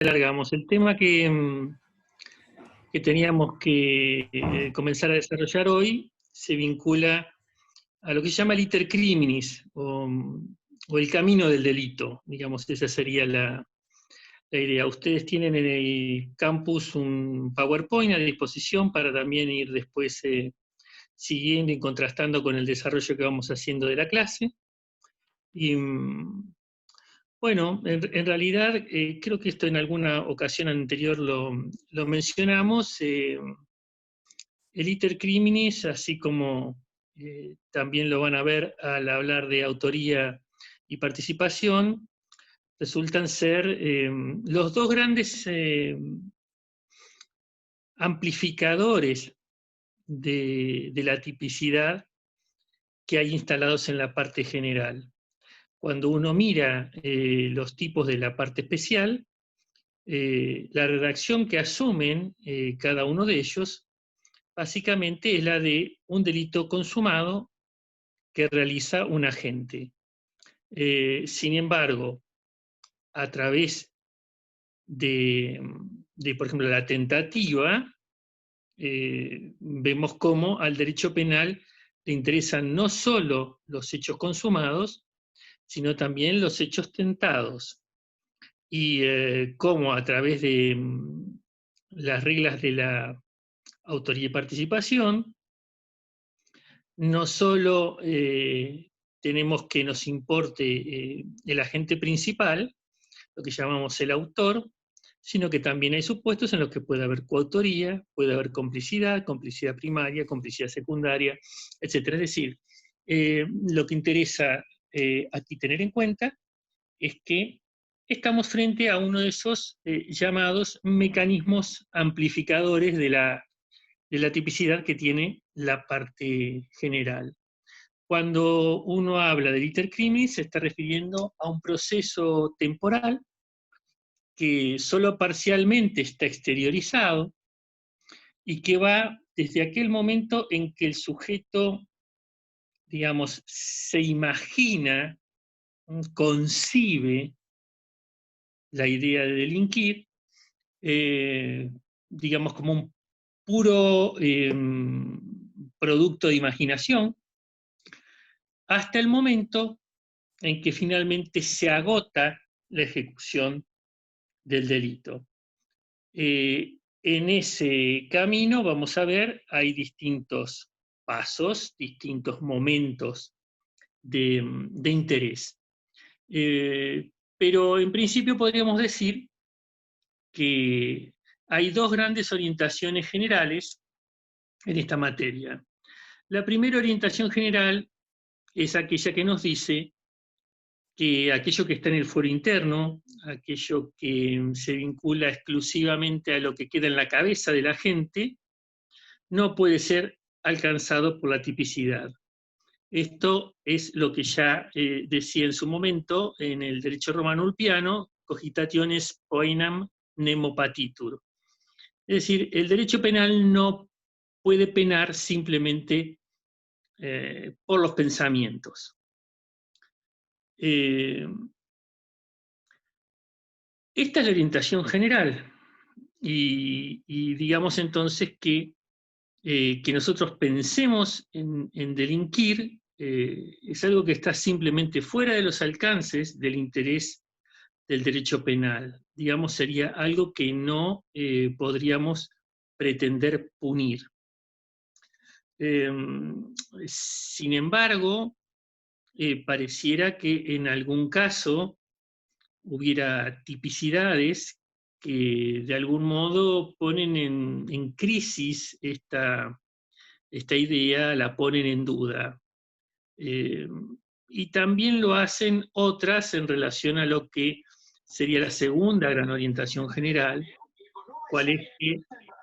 Largamos. El tema que teníamos que comenzar a desarrollar hoy se vincula a lo que se llama el iter criminis, o el camino del delito, digamos, esa sería la idea. Ustedes tienen en el campus un PowerPoint a disposición para también ir después siguiendo y contrastando con el desarrollo que vamos haciendo de la clase. Y bueno, en realidad, creo que esto en alguna ocasión anterior lo mencionamos, el iter criminis, así como también lo van a ver al hablar de autoría y participación, resultan ser los dos grandes amplificadores de la tipicidad que hay instalados en la parte general. Cuando uno mira los tipos de la parte especial, la redacción que asumen cada uno de ellos básicamente es la de un delito consumado que realiza un agente. Sin embargo, a través de, por ejemplo, la tentativa, vemos cómo al derecho penal le interesan no solo los hechos consumados, sino también los hechos tentados. Y cómo a través de las reglas de la autoría y participación, no solo tenemos que nos importe el agente principal, lo que llamamos el autor, sino que también hay supuestos en los que puede haber coautoría, puede haber complicidad, complicidad primaria, complicidad secundaria, etc. Es decir, lo que interesa aquí tener en cuenta es que estamos frente a uno de esos llamados mecanismos amplificadores de la tipicidad que tiene la parte general. Cuando uno habla del iter criminis, se está refiriendo a un proceso temporal que solo parcialmente está exteriorizado y que va desde aquel momento en que el sujeto, digamos, se imagina, concibe la idea de delinquir, digamos, como un puro producto de imaginación, hasta el momento en que finalmente se agota la ejecución del delito. En ese camino, vamos a ver, hay distintos pasos, distintos momentos de interés. Pero en principio podríamos decir que hay dos grandes orientaciones generales en esta materia. La primera orientación general es aquella que nos dice que aquello que está en el fuero interno, aquello que se vincula exclusivamente a lo que queda en la cabeza de la gente, no puede ser alcanzado por la tipicidad. Esto es lo que ya decía en su momento en el derecho romano ulpiano, cogitationes poenam nemo patitur. Es decir, el derecho penal no puede penar simplemente por los pensamientos. Esta es la orientación general, y digamos entonces que nosotros pensemos en delinquir es algo que está simplemente fuera de los alcances del interés del derecho penal. Digamos, sería algo que no podríamos pretender punir. Sin embargo, pareciera que en algún caso hubiera tipicidades que de algún modo ponen en crisis esta idea, la ponen en duda. Y también lo hacen otras en relación a lo que sería la segunda gran orientación general, cual es que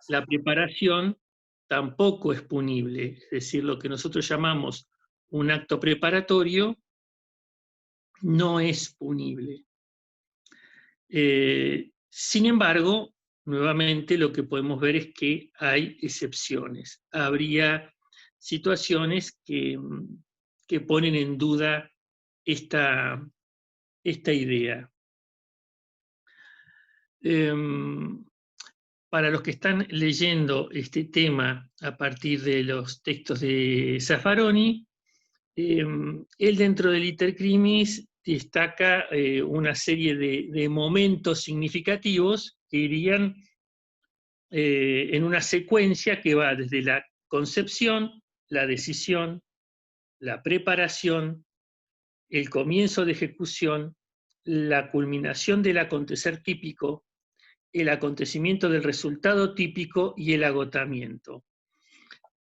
la preparación tampoco es punible, es decir, lo que nosotros llamamos un acto preparatorio no es punible. Sin embargo, nuevamente lo que podemos ver es que hay excepciones. Habría situaciones que ponen en duda esta idea. Para los que están leyendo este tema a partir de los textos de Zaffaroni, él dentro del Iter Crimis destaca una serie de momentos significativos que irían en una secuencia que va desde la concepción, la decisión, la preparación, el comienzo de ejecución, la culminación del acontecer típico, el acontecimiento del resultado típico y el agotamiento.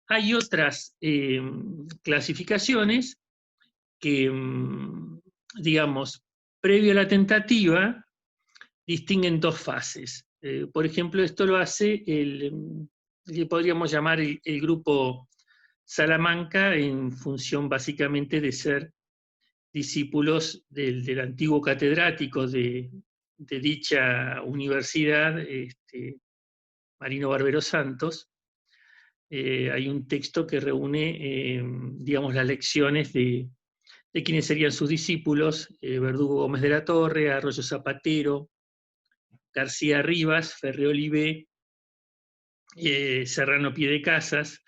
Hay otras clasificaciones que, digamos, previo a la tentativa, distinguen dos fases. Por ejemplo, esto lo hace que podríamos llamar el grupo Salamanca, en función básicamente de ser discípulos del antiguo catedrático de dicha universidad, Marino Barbero Santos. Hay un texto que reúne, digamos, las lecciones de quienes serían sus discípulos: Verdugo Gómez de la Torre, Arroyo Zapatero, García Rivas, Ferré Olivé, Serrano Piedecasas.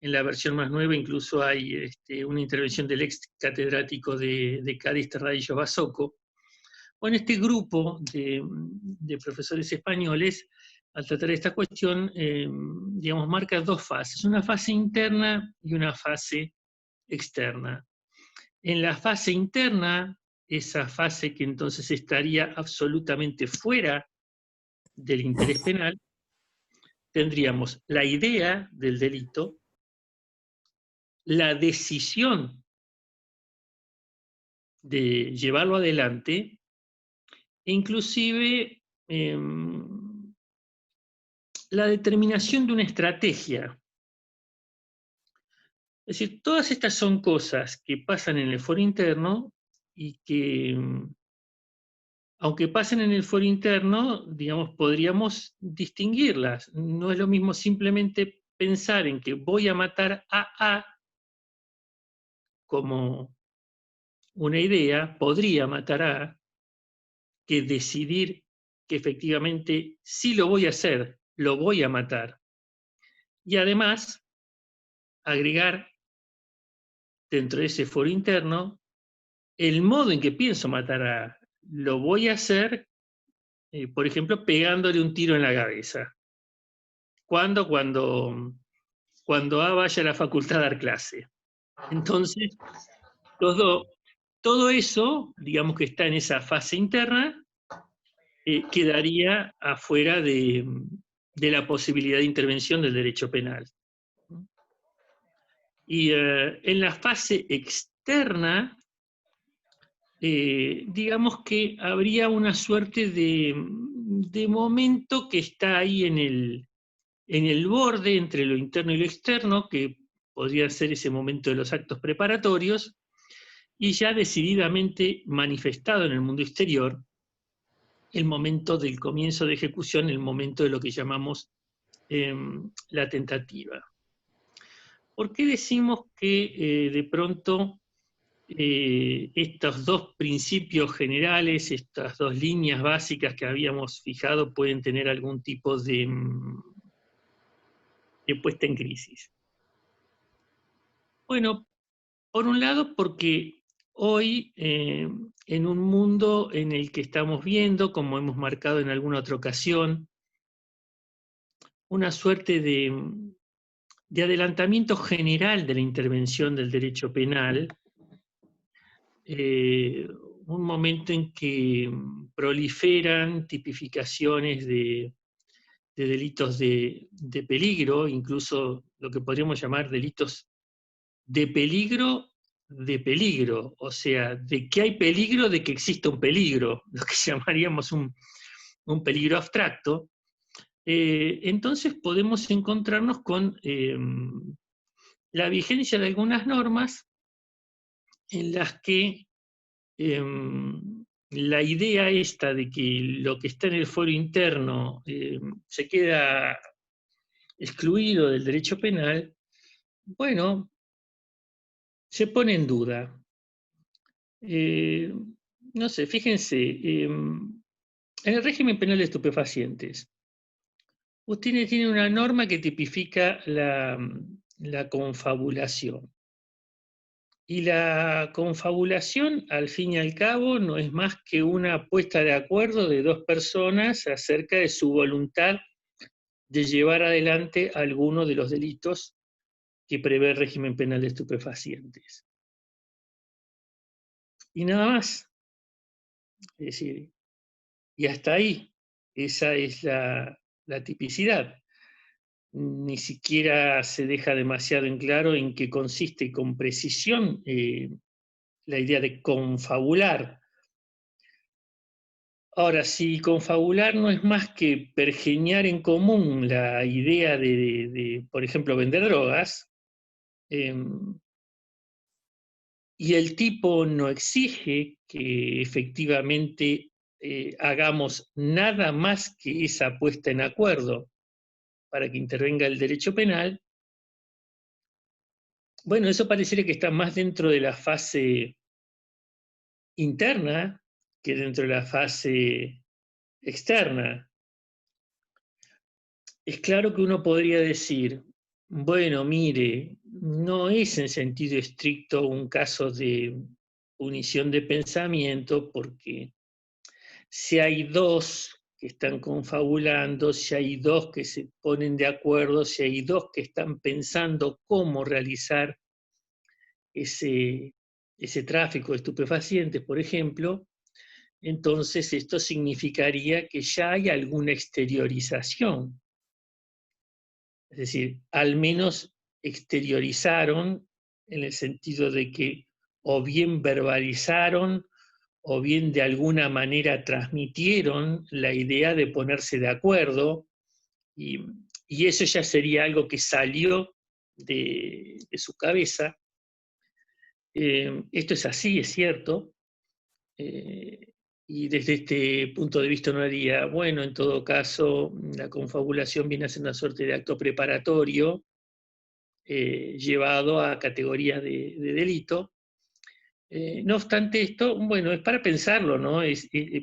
En la versión más nueva incluso hay una intervención del ex catedrático de Cádiz, Terradillos Basoco. Bueno, este grupo de profesores españoles, al tratar esta cuestión, digamos, marca dos fases: una fase interna y una fase externa. En la fase interna, esa fase que entonces estaría absolutamente fuera del interés penal, tendríamos la idea del delito, la decisión de llevarlo adelante, e inclusive la determinación de una estrategia. Es decir, todas estas son cosas que pasan en el foro interno y que, aunque pasen en el foro interno, digamos, podríamos distinguirlas. No es lo mismo simplemente pensar en que voy a matar a A como una idea, podría matar a A, que decidir que efectivamente sí lo voy a hacer, lo voy a matar. Y además, agregar dentro de ese foro interno el modo en que pienso matar a A. Lo voy a hacer, por ejemplo, pegándole un tiro en la cabeza. ¿Cuándo? Cuando A vaya a la facultad a dar clase. Entonces, todo eso, digamos que está en esa fase interna, quedaría afuera de la posibilidad de intervención del derecho penal. Y en la fase externa, digamos que habría una suerte de momento que está ahí en el borde entre lo interno y lo externo, que podría ser ese momento de los actos preparatorios, y ya decididamente manifestado en el mundo exterior, el momento del comienzo de ejecución, el momento de lo que llamamos la tentativa. ¿Por qué decimos que de pronto estos dos principios generales, estas dos líneas básicas que habíamos fijado, pueden tener algún tipo de puesta en crisis? Bueno, por un lado, porque hoy, en un mundo en el que estamos viendo, como hemos marcado en alguna otra ocasión, una suerte de adelantamiento general de la intervención del derecho penal, un momento en que proliferan tipificaciones de delitos de peligro, incluso lo que podríamos llamar delitos de peligro, o sea, de que hay peligro de que exista un peligro, lo que llamaríamos un peligro abstracto. Entonces podemos encontrarnos con la vigencia de algunas normas en las que la idea esta de que lo que está en el foro interno se queda excluido del derecho penal, bueno, se pone en duda. No sé, fíjense, En el régimen penal de estupefacientes, usted tiene una norma que tipifica la confabulación. Y la confabulación, al fin y al cabo, no es más que una puesta de acuerdo de dos personas acerca de su voluntad de llevar adelante alguno de los delitos que prevé el régimen penal de estupefacientes. Y nada más. Es decir, y hasta ahí. Esa es la tipicidad. Ni siquiera se deja demasiado en claro en qué consiste con precisión la idea de confabular. Ahora, si confabular no es más que pergeñar en común la idea por ejemplo, vender drogas, y el tipo no exige que efectivamente hagamos nada más que esa puesta en acuerdo para que intervenga el derecho penal, bueno, eso pareciera que está más dentro de la fase interna que dentro de la fase externa. Es claro que uno podría decir, bueno, mire, no es en sentido estricto un caso de punición de pensamiento, porque si hay dos que están confabulando, si hay dos que se ponen de acuerdo, si hay dos que están pensando cómo realizar ese tráfico de estupefacientes, por ejemplo, entonces esto significaría que ya hay alguna exteriorización. Es decir, al menos exteriorizaron en el sentido de que o bien verbalizaron o bien de alguna manera transmitieron la idea de ponerse de acuerdo, y, y eso ya sería algo que salió de su cabeza. Esto es así, es cierto, y desde este punto de vista uno diría, bueno, en todo caso, la confabulación viene a ser una suerte de acto preparatorio llevado a categoría de delito. No obstante esto, bueno, es para pensarlo, ¿no?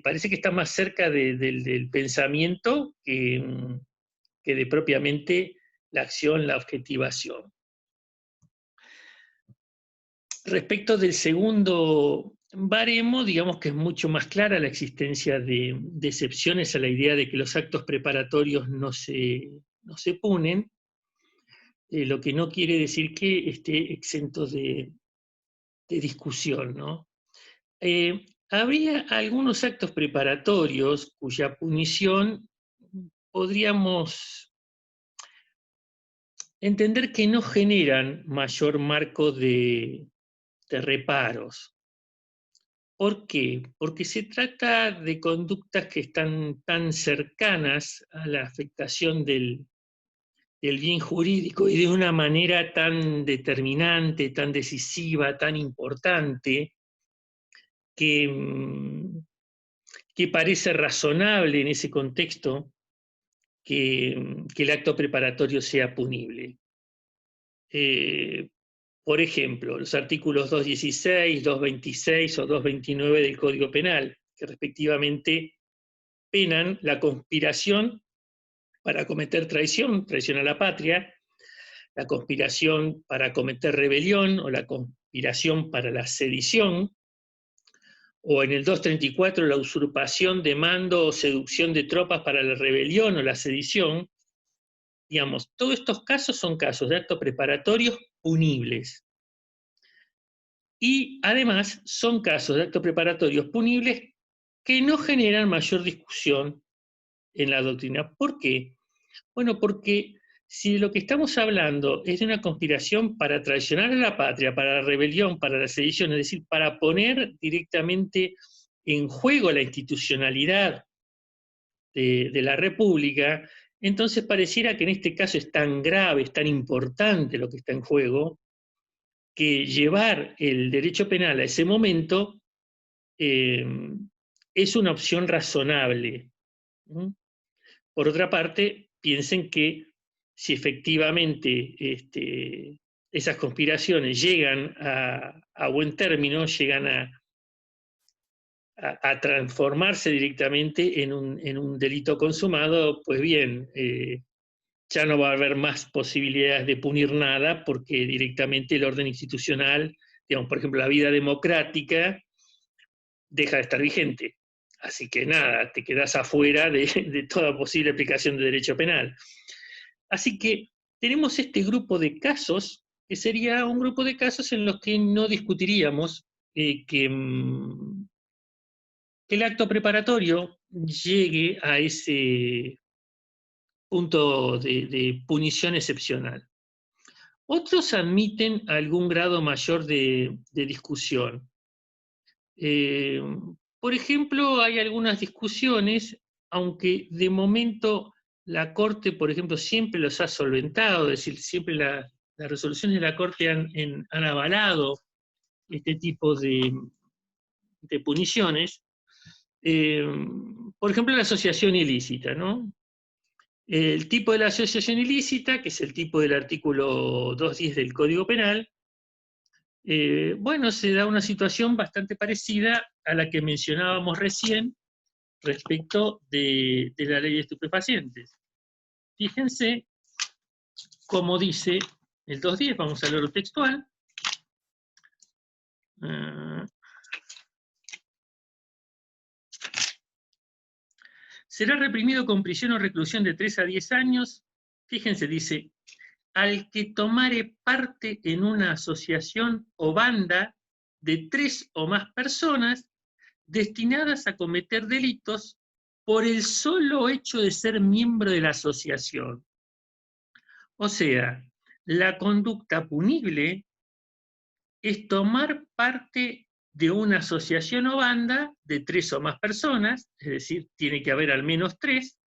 Parece que está más cerca del pensamiento que de propiamente la acción, la objetivación. Respecto del segundo baremo, digamos que es mucho más clara la existencia de excepciones a la idea de que los actos preparatorios no se punen, lo que no quiere decir que esté exento de discusión, ¿no? Habría algunos actos preparatorios cuya punición podríamos entender que no generan mayor marco de reparos. ¿Por qué? Porque se trata de conductas que están tan cercanas a la afectación del bien jurídico y de una manera tan determinante, tan decisiva, tan importante, que, que parece razonable en ese contexto que el acto preparatorio sea punible. Por ejemplo, los artículos 216, 226 o 229 del Código Penal, que respectivamente penan la conspiración para cometer traición, traición a la patria, la conspiración para cometer rebelión o la conspiración para la sedición, o en el 234 la usurpación de mando o seducción de tropas para la rebelión o la sedición. Digamos, todos estos casos son casos de actos preparatorios punibles. Y además son casos de actos preparatorios punibles que no generan mayor discusión en la doctrina. ¿Por qué? Bueno, porque si lo que estamos hablando es de una conspiración para traicionar a la patria, para la rebelión, para la sedición, es decir, para poner directamente en juego la institucionalidad de la República, entonces pareciera que en este caso es tan grave, es tan importante lo que está en juego, que llevar el derecho penal a ese momento es una opción razonable. Por otra parte, piensen que si efectivamente esas conspiraciones llegan a buen término, llegan a transformarse directamente en un delito consumado, pues bien, ya no va a haber más posibilidades de punir nada, porque directamente el orden institucional, digamos, por ejemplo, la vida democrática, deja de estar vigente. Así que nada, te quedás afuera de toda posible aplicación de derecho penal. Así que tenemos este grupo de casos, que sería un grupo de casos en los que no discutiríamos que el acto preparatorio llegue a ese punto de punición excepcional. Otros admiten algún grado mayor de discusión. Por ejemplo, hay algunas discusiones, aunque de momento la Corte, por ejemplo, siempre los ha solventado, es decir, siempre las resoluciones de la Corte han avalado este tipo de puniciones. Por ejemplo, la asociación ilícita, ¿no? El tipo de la asociación ilícita, que es el tipo del artículo 210 del Código Penal, bueno, se da una situación bastante parecida a la que mencionábamos recién respecto de la ley de estupefacientes. Fíjense cómo dice el 210, vamos a leerlo textual. Será reprimido con prisión o reclusión de 3 a 10 años. Fíjense, dice, al que tomare parte en una asociación o banda de 3 o más personas destinadas a cometer delitos por el solo hecho de ser miembro de la asociación. O sea, la conducta punible es tomar parte de una asociación o banda de 3 o más personas, es decir, tiene que haber al menos 3,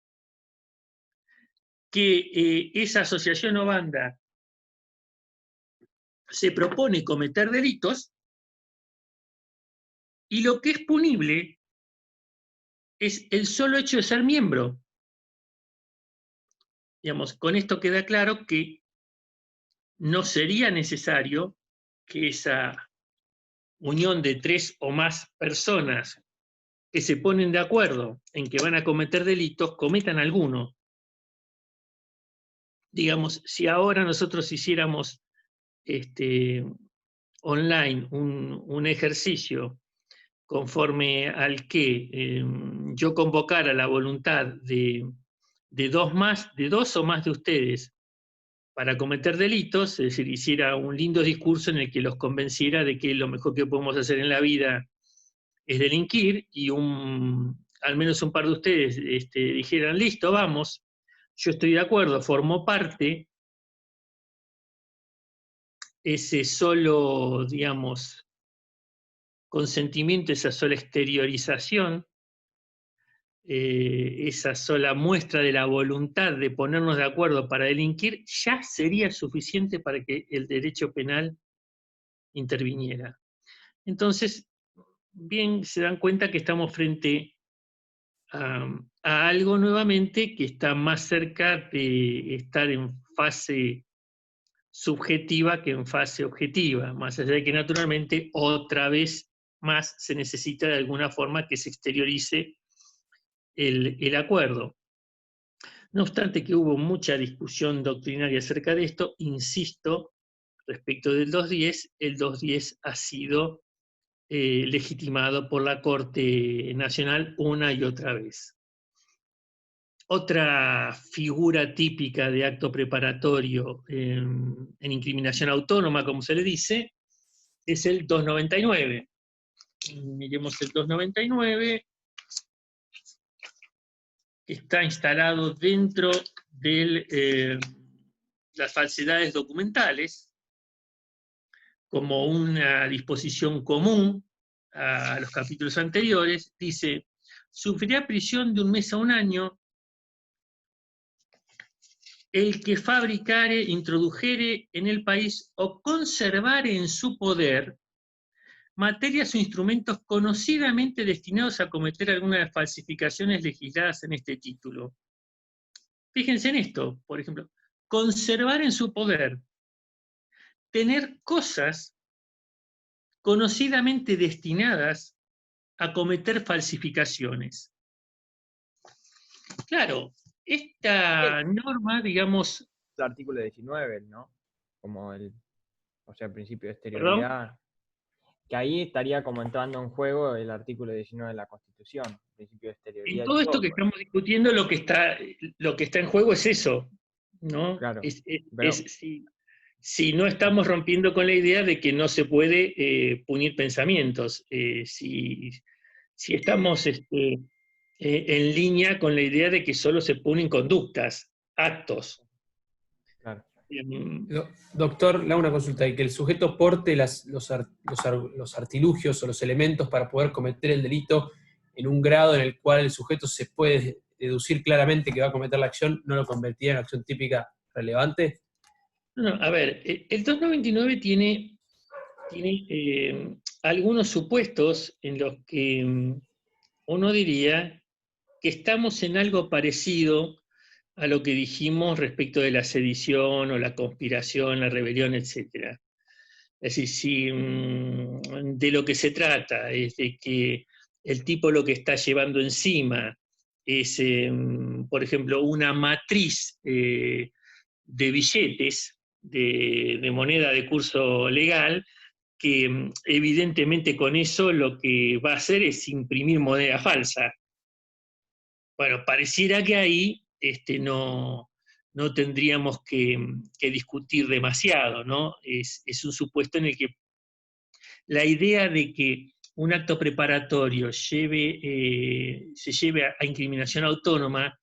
que esa asociación o banda se propone cometer delitos, y lo que es punible es el solo hecho de ser miembro. Digamos, con esto queda claro que no sería necesario que esa unión de 3 o más personas que se ponen de acuerdo en que van a cometer delitos, cometan alguno. Digamos, si ahora nosotros hiciéramos online un ejercicio conforme al que yo convocara la voluntad de dos o más de ustedes para cometer delitos, es decir, hiciera un lindo discurso en el que los convenciera de que lo mejor que podemos hacer en la vida es delinquir, y al menos un par de ustedes dijeran, listo, vamos, yo estoy de acuerdo, formó parte, ese solo, digamos, consentimiento, esa sola exteriorización, esa sola muestra de la voluntad de ponernos de acuerdo para delinquir, ya sería suficiente para que el derecho penal interviniera. Entonces, bien se dan cuenta que estamos frente a algo nuevamente que está más cerca de estar en fase subjetiva que en fase objetiva, más allá de que naturalmente otra vez más se necesita de alguna forma que se exteriorice el acuerdo. No obstante que hubo mucha discusión doctrinaria acerca de esto, insisto, respecto del 210, el 210 ha sido legitimado por la Corte Nacional una y otra vez. Otra figura típica de acto preparatorio en incriminación autónoma, como se le dice, es el 299. Miremos el 299, que está instalado dentro de las falsedades documentales, como una disposición común a los capítulos anteriores. Dice, sufrirá prisión de 1 mes a 1 año el que fabricare, introdujere en el país o conservare en su poder materias o instrumentos conocidamente destinados a cometer alguna de las falsificaciones legisladas en este título. Fíjense en esto, por ejemplo, conservar en su poder, tener cosas conocidamente destinadas a cometer falsificaciones. Claro, esta norma, digamos, El artículo 19, ¿no? Como o sea, el principio de perdón, exterioridad. Que ahí estaría como entrando en juego el artículo 19 de la Constitución, el principio de en exterioridad y todo esto todo, que pues. estamos discutiendo, lo que está en juego es eso, ¿no? Claro. Es Pero, si no estamos rompiendo con la idea de que no se puede punir pensamientos, si estamos en línea con la idea de que solo se punen conductas, actos. claro. Em, Doctor, le hago una consulta. Y que el sujeto porte los artilugios o los elementos para poder cometer el delito en un grado en el cual el sujeto se puede deducir claramente que va a cometer la acción, ¿no lo convertiría en acción típica relevante? no, a ver, el 299 tiene algunos supuestos en los que uno diría que estamos en algo parecido a lo que dijimos respecto de la sedición o la conspiración, la rebelión, etc. Es decir, si de lo que se trata es de que el tipo lo que está llevando encima es, por ejemplo, una matriz de billetes, de moneda de curso legal, que evidentemente con eso lo que va a hacer es imprimir moneda falsa. Bueno, pareciera que ahí no tendríamos que discutir demasiado, ¿no? Es un supuesto en el que la idea de que un acto preparatorio se lleve a incriminación autónoma,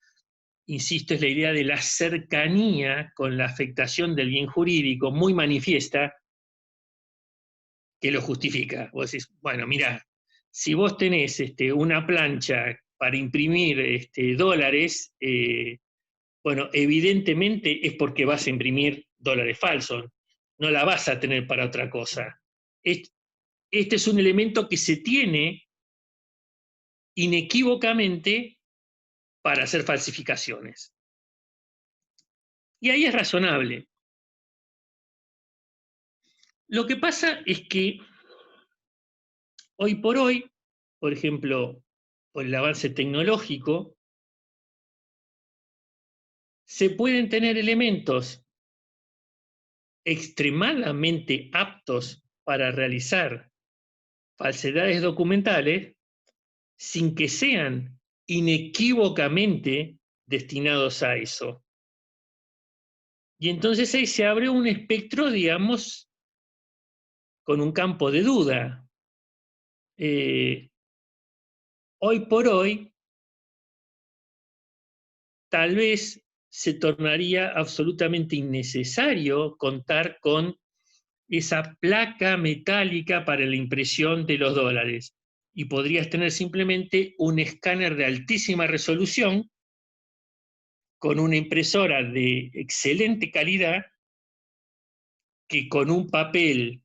insisto, es la idea de la cercanía con la afectación del bien jurídico muy manifiesta que lo justifica. Vos decís, bueno, mirá, si vos tenés una plancha para imprimir dólares, bueno, evidentemente es porque vas a imprimir dólares falsos, no la vas a tener para otra cosa. Este es un elemento que se tiene inequívocamente para hacer falsificaciones. Y ahí es razonable. Lo que pasa es que hoy por hoy, por ejemplo, por el avance tecnológico, se pueden tener elementos extremadamente aptos para realizar falsedades documentales sin que sean inequívocamente destinados a eso. Y entonces ahí se abre un espectro, digamos, con un campo de duda. Hoy por hoy, tal vez se tornaría absolutamente innecesario contar con esa placa metálica para la impresión de los dólares. Y podrías tener simplemente un escáner de altísima resolución con una impresora de excelente calidad que con un papel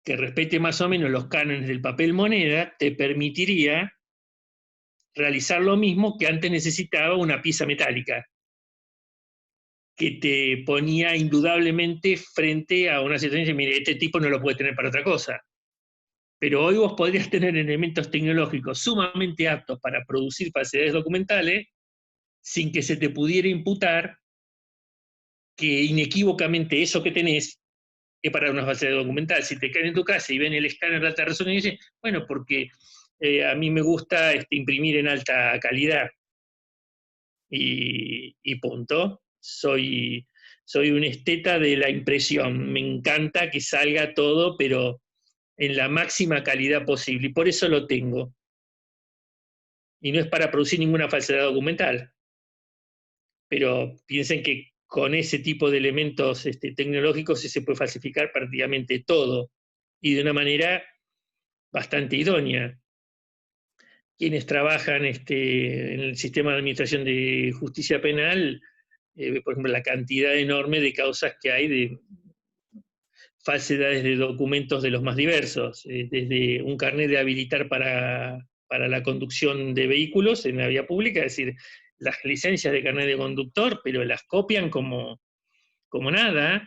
que respete más o menos los cánones del papel moneda te permitiría realizar lo mismo que antes necesitaba una pieza metálica, que te ponía indudablemente frente a una situación y dice, mire, este tipo no lo puede tener para otra cosa. Pero hoy vos podrías tener elementos tecnológicos sumamente aptos para producir falsedades documentales sin que se te pudiera imputar que inequívocamente eso que tenés es para una falsedad documental. Si te caen en tu casa y ven el escáner de alta resolución y dicen, bueno, porque a mí me gusta imprimir en alta calidad y punto. Soy un esteta de la impresión. Me encanta que salga todo, pero en la máxima calidad posible. Y por eso lo tengo. Y no es para producir ninguna falsedad documental. Pero piensen que con ese tipo de elementos tecnológicos se puede falsificar prácticamente todo. Y de una manera bastante idónea. Quienes trabajan en el sistema de administración de justicia penal, por ejemplo, la cantidad enorme de causas que hay de falsedades de documentos de los más diversos, desde un carnet de habilitar para la conducción de vehículos en la vía pública, es decir, las licencias de carnet de conductor, pero las copian como nada,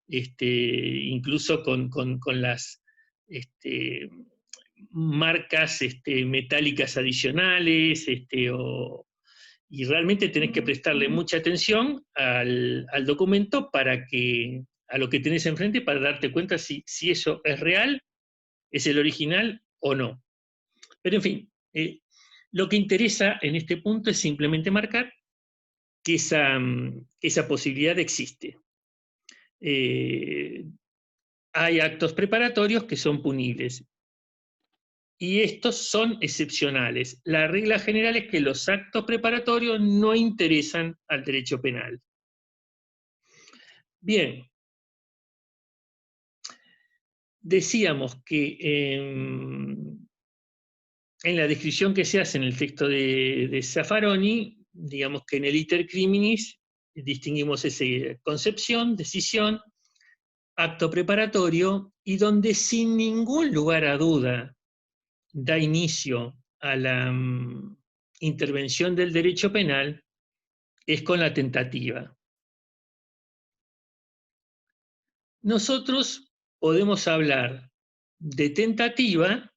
incluso con las marcas metálicas adicionales, y realmente tenés que prestarle mucha atención al documento a lo que tenés enfrente para darte cuenta si eso es real, es el original o no. Pero en fin, lo que interesa en este punto es simplemente marcar que esa posibilidad existe. Hay actos preparatorios que son punibles, y estos son excepcionales. La regla general es que los actos preparatorios no interesan al derecho penal. Bien, decíamos que en la descripción que se hace en el texto de Zaffaroni, digamos que en el iter criminis distinguimos esa concepción, decisión, acto preparatorio, y donde sin ningún lugar a duda da inicio a la intervención del derecho penal es con la tentativa. Nosotros podemos hablar de tentativa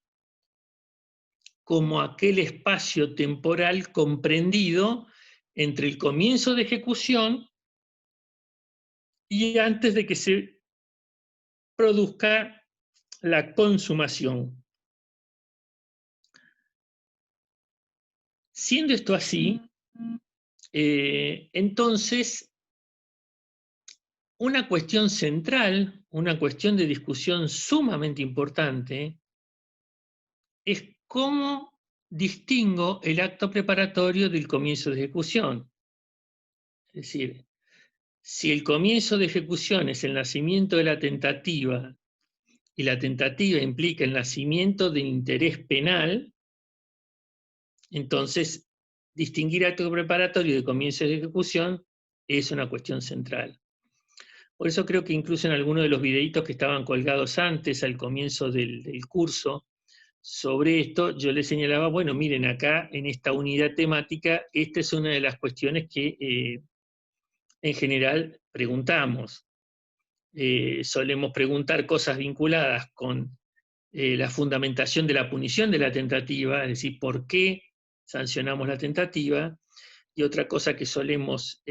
como aquel espacio temporal comprendido entre el comienzo de ejecución y antes de que se produzca la consumación. Siendo esto así, entonces, una cuestión central, una cuestión de discusión sumamente importante, es cómo distingo el acto preparatorio del comienzo de ejecución. Es decir, si el comienzo de ejecución es el nacimiento de la tentativa, y la tentativa implica el nacimiento de interés penal, entonces distinguir acto preparatorio de comienzo de ejecución es una cuestión central. Por eso creo que incluso en algunos de los videitos que estaban colgados antes, al comienzo del curso, sobre esto, yo les señalaba, bueno, miren, acá en esta unidad temática, esta es una de las cuestiones que en general preguntamos. Solemos preguntar cosas vinculadas con la fundamentación de la punición de la tentativa, es decir, por qué sancionamos la tentativa, y otra cosa que solemos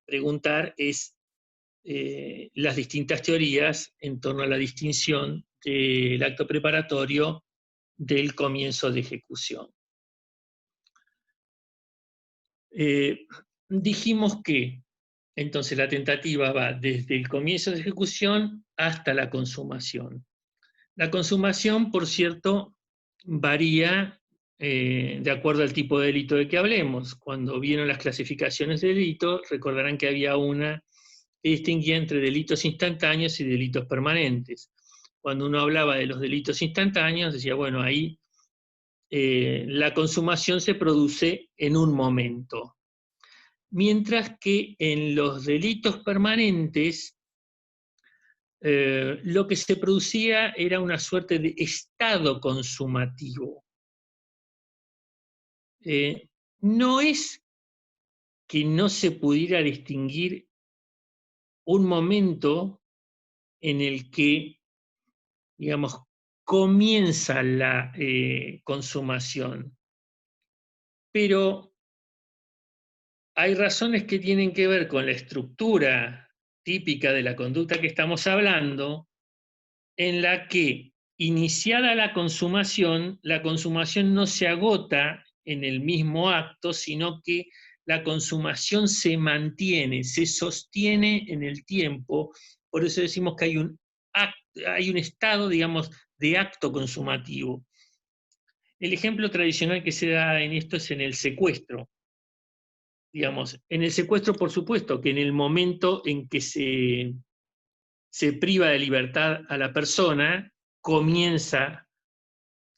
preguntar es las distintas teorías en torno a la distinción del acto preparatorio del comienzo de ejecución. Dijimos que entonces la tentativa va desde el comienzo de ejecución hasta la consumación. La consumación, por cierto, varía de acuerdo al tipo de delito de que hablemos. Cuando vieron las clasificaciones de delito, recordarán que había una que distinguía entre delitos instantáneos y delitos permanentes. Cuando uno hablaba de los delitos instantáneos, decía, bueno, ahí la consumación se produce en un momento. Mientras que en los delitos permanentes, lo que se producía era una suerte de estado consumativo. No es que no se pudiera distinguir un momento en el que, digamos, comienza la consumación, pero hay razones que tienen que ver con la estructura típica de la conducta que estamos hablando, en la que, iniciada la consumación no se agota en el mismo acto, sino que la consumación se mantiene, se sostiene en el tiempo. Por eso decimos que hay un estado, digamos, de acto consumativo. El ejemplo tradicional que se da en esto es en el secuestro. Digamos, en el secuestro, por supuesto, que en el momento en que se priva de libertad a la persona, comienza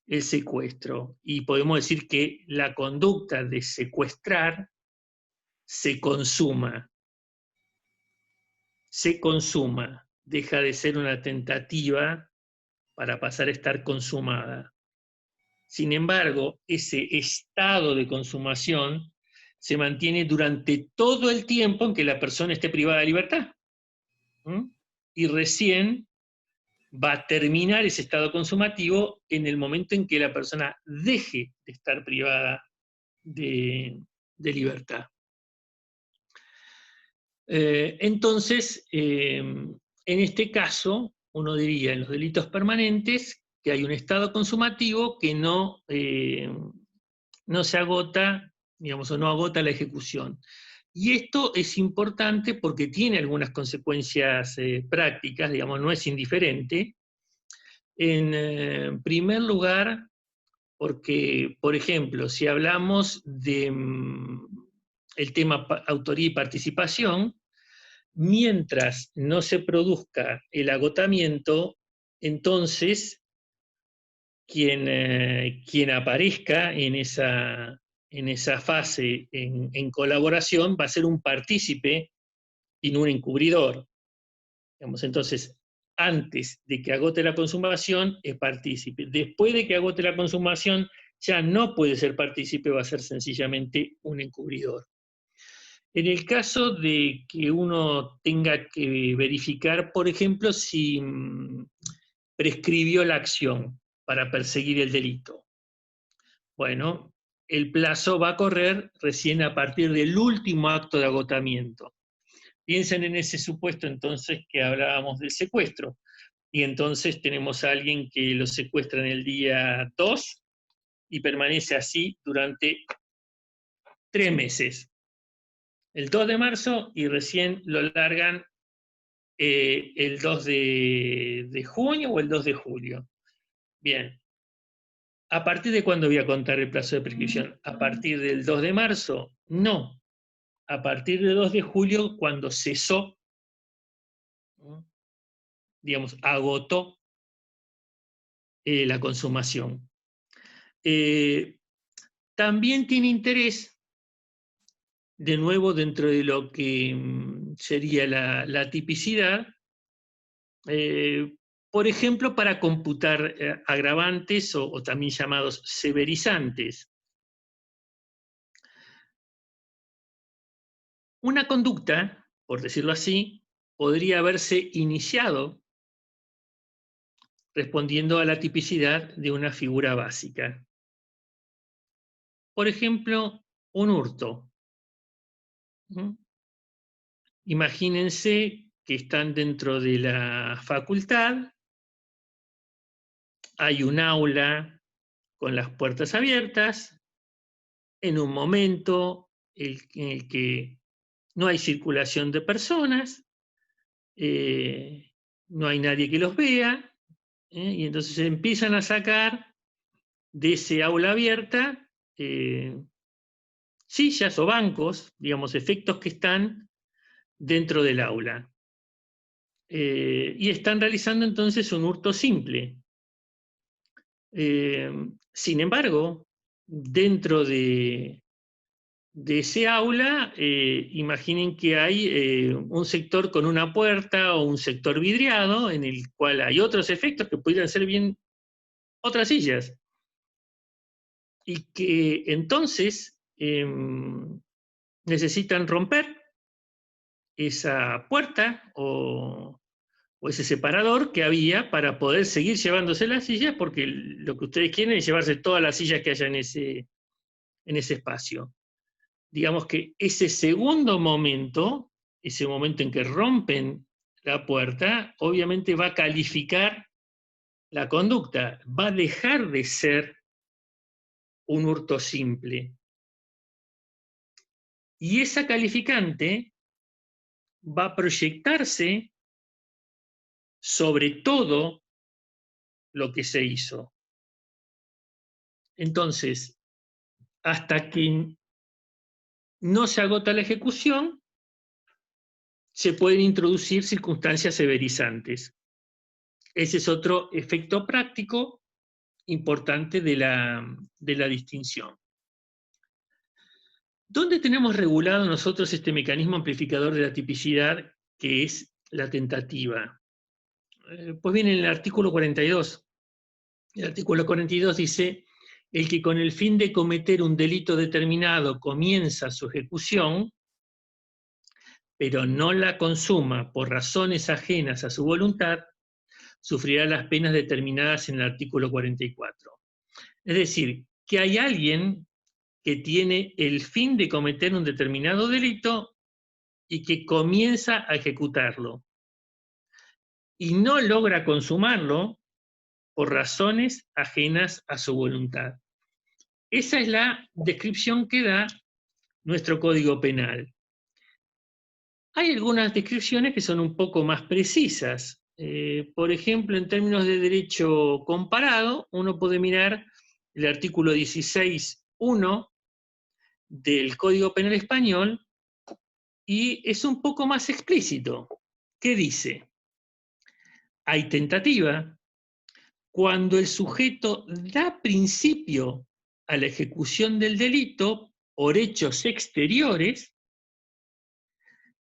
el secuestro. Y podemos decir que la conducta de secuestrar se consuma. Se consuma. Deja de ser una tentativa para pasar a estar consumada. Sin embargo, ese estado de consumación se mantiene durante todo el tiempo en que la persona esté privada de libertad. Y recién, va a terminar ese estado consumativo en el momento en que la persona deje de estar privada de libertad. Entonces, en este caso, uno diría en los delitos permanentes que hay un estado consumativo que no se agota, digamos, o no agota la ejecución. Y esto es importante porque tiene algunas consecuencias prácticas, digamos, no es indiferente. En primer lugar, porque, por ejemplo, si hablamos de el tema autoría y participación, mientras no se produzca el agotamiento, entonces quien aparezca en esa fase en colaboración va a ser un partícipe y no un encubridor. Digamos, entonces, antes de que agote la consumación, es partícipe. Después de que agote la consumación, ya no puede ser partícipe, va a ser sencillamente un encubridor. En el caso de que uno tenga que verificar, por ejemplo, si prescribió la acción para perseguir el delito. Bueno, el plazo va a correr recién a partir del último acto de agotamiento. Piensen en ese supuesto entonces que hablábamos del secuestro. Y entonces tenemos a alguien que lo secuestra en el día 2 y permanece así durante 3 meses. El 2 de marzo y recién lo largan el 2 de junio o el 2 de julio. Bien. ¿A partir de cuándo voy a contar el plazo de prescripción? ¿A partir del 2 de marzo? No. A partir del 2 de julio, cuando cesó, digamos, agotó la consumación. También tiene interés, de nuevo dentro de lo que sería la tipicidad, por ejemplo, para computar agravantes o también llamados severizantes. Una conducta, por decirlo así, podría haberse iniciado respondiendo a la tipicidad de una figura básica. Por ejemplo, un hurto. Imagínense que están dentro de la facultad, hay un aula con las puertas abiertas, en un momento en el que no hay circulación de personas, no hay nadie que los vea, y entonces empiezan a sacar de ese aula abierta sillas o bancos, digamos, efectos que están dentro del aula. Y están realizando entonces un hurto simple. Sin embargo, dentro de ese aula, imaginen que hay un sector con una puerta o un sector vidriado en el cual hay otros efectos que pudieran ser bien otras sillas. Y que entonces necesitan romper esa puerta o ese separador que había para poder seguir llevándose las sillas, porque lo que ustedes quieren es llevarse todas las sillas que haya en ese espacio. Digamos que ese segundo momento, ese momento en que rompen la puerta, obviamente va a calificar la conducta, va a dejar de ser un hurto simple. Y esa calificante va a proyectarse sobre todo lo que se hizo. Entonces, hasta que no se agota la ejecución, se pueden introducir circunstancias severizantes. Ese es otro efecto práctico importante de la distinción. ¿Dónde tenemos regulado nosotros este mecanismo amplificador de la tipicidad, que es la tentativa? Pues bien, en el artículo 42. El artículo 42 dice: el que con el fin de cometer un delito determinado comienza su ejecución, pero no la consuma por razones ajenas a su voluntad, sufrirá las penas determinadas en el artículo 44. Es decir, que hay alguien que tiene el fin de cometer un determinado delito y que comienza a ejecutarlo, y no logra consumarlo por razones ajenas a su voluntad. Esa es la descripción que da nuestro Código Penal. Hay algunas descripciones que son un poco más precisas. Por ejemplo, en términos de derecho comparado, uno puede mirar el artículo 16.1 del Código Penal Español y es un poco más explícito. ¿Qué dice? Hay tentativa cuando el sujeto da principio a la ejecución del delito por hechos exteriores,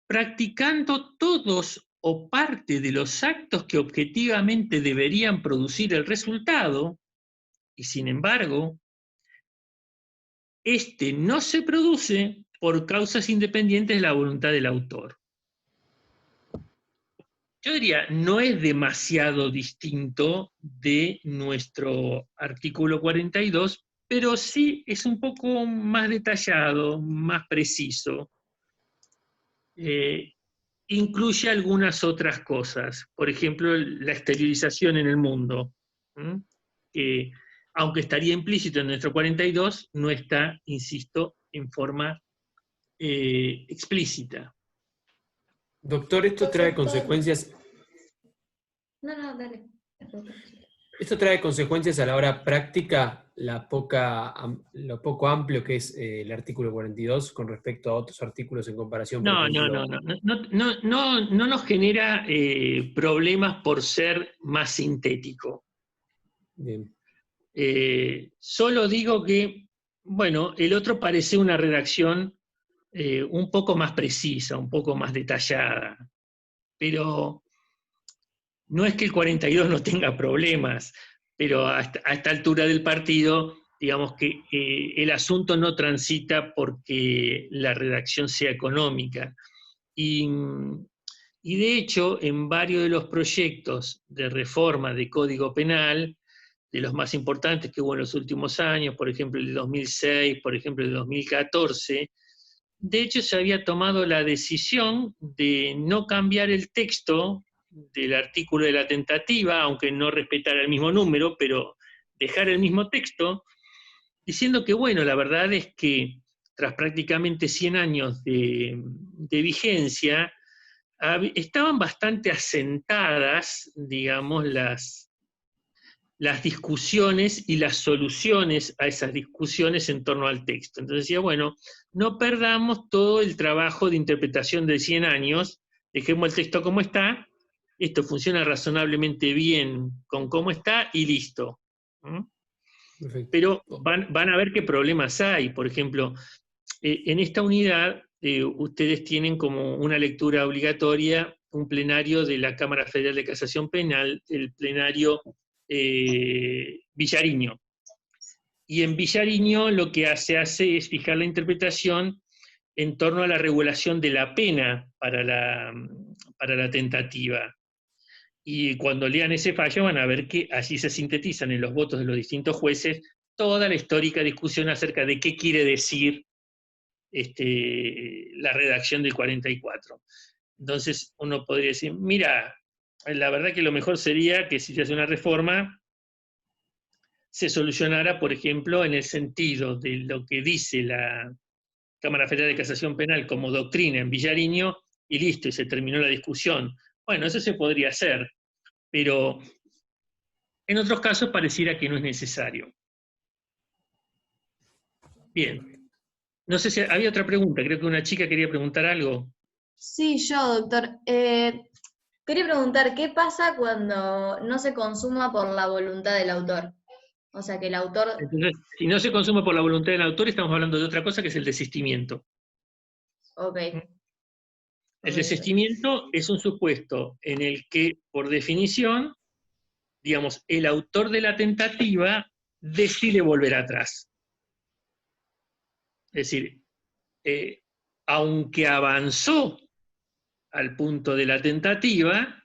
practicando todos o parte de los actos que objetivamente deberían producir el resultado, y sin embargo, este no se produce por causas independientes de la voluntad del autor. Yo diría, no es demasiado distinto de nuestro artículo 42, pero sí es un poco más detallado, más preciso. Incluye algunas otras cosas, por ejemplo, la exteriorización en el mundo, que aunque estaría implícito en nuestro 42, no está, insisto, en forma explícita. Doctor, esto trae consecuencias. No, dale. Esto trae consecuencias a la hora práctica, lo poco amplio que es el artículo 42 con respecto a otros artículos en comparación, por ejemplo. No nos genera problemas por ser más sintético. Bien. Solo digo que, bueno, el otro parece una redacción un poco más precisa, un poco más detallada, pero no es que el 42 no tenga problemas, pero a esta altura del partido, digamos que el asunto no transita porque la redacción sea económica. Y de hecho, en varios de los proyectos de reforma de Código Penal, de los más importantes que hubo en los últimos años, por ejemplo el de 2006, por ejemplo el de 2014, de hecho se había tomado la decisión de no cambiar el texto del artículo de la tentativa, aunque no respetara el mismo número, pero dejar el mismo texto, diciendo que, bueno, la verdad es que tras prácticamente 100 años de vigencia, estaban bastante asentadas, digamos, las discusiones y las soluciones a esas discusiones en torno al texto. Entonces decía, bueno, no perdamos todo el trabajo de interpretación de 100 años, dejemos el texto como está, esto funciona razonablemente bien con cómo está y listo. Pero van a ver qué problemas hay. Por ejemplo, en esta unidad ustedes tienen como una lectura obligatoria un plenario de la Cámara Federal de Casación Penal, el plenario Villariño. Y en Villariño lo que se hace es fijar la interpretación en torno a la regulación de la pena para la tentativa. Y cuando lean ese fallo van a ver que allí se sintetizan en los votos de los distintos jueces toda la histórica discusión acerca de qué quiere decir la redacción del 44. Entonces uno podría decir, mira, la verdad que lo mejor sería que si se hace una reforma, se solucionara, por ejemplo, en el sentido de lo que dice la Cámara Federal de Casación Penal como doctrina en Villariño, y listo, y se terminó la discusión. Bueno, eso se podría hacer, pero en otros casos pareciera que no es necesario. Bien. No sé si había otra pregunta, creo que una chica quería preguntar algo. Sí, yo, doctor. Quería preguntar, ¿qué pasa cuando no se consuma por la voluntad del autor? O sea, que el autor... Entonces, si no se consume por la voluntad del autor, estamos hablando de otra cosa que es el desistimiento. Ok. El desistimiento es un supuesto en el que, por definición, digamos, el autor de la tentativa decide volver atrás. Es decir, aunque avanzó al punto de la tentativa,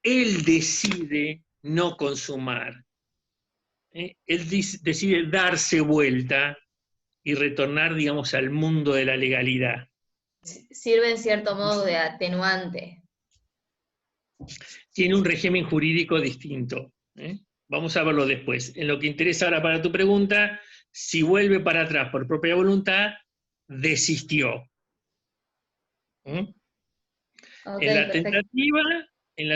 él decide no consumar. Él decide darse vuelta y retornar, digamos, al mundo de la legalidad. Sirve en cierto modo de atenuante. Tiene un régimen jurídico distinto. Vamos a verlo después. En lo que interesa ahora para tu pregunta, si vuelve para atrás por propia voluntad, desistió. Ok, En la perfecto.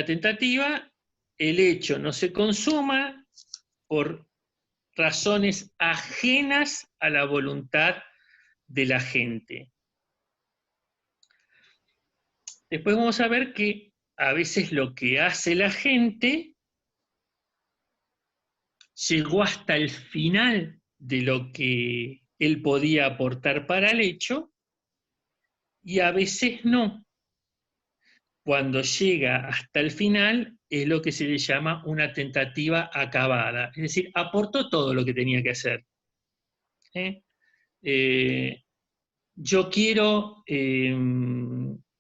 tentativa, el hecho no se consuma por razones ajenas a la voluntad de la gente. Después vamos a ver que a veces lo que hace la gente llegó hasta el final de lo que él podía aportar para el hecho, y a veces no. Cuando llega hasta el final es lo que se le llama una tentativa acabada, es decir, aportó todo lo que tenía que hacer. Yo quiero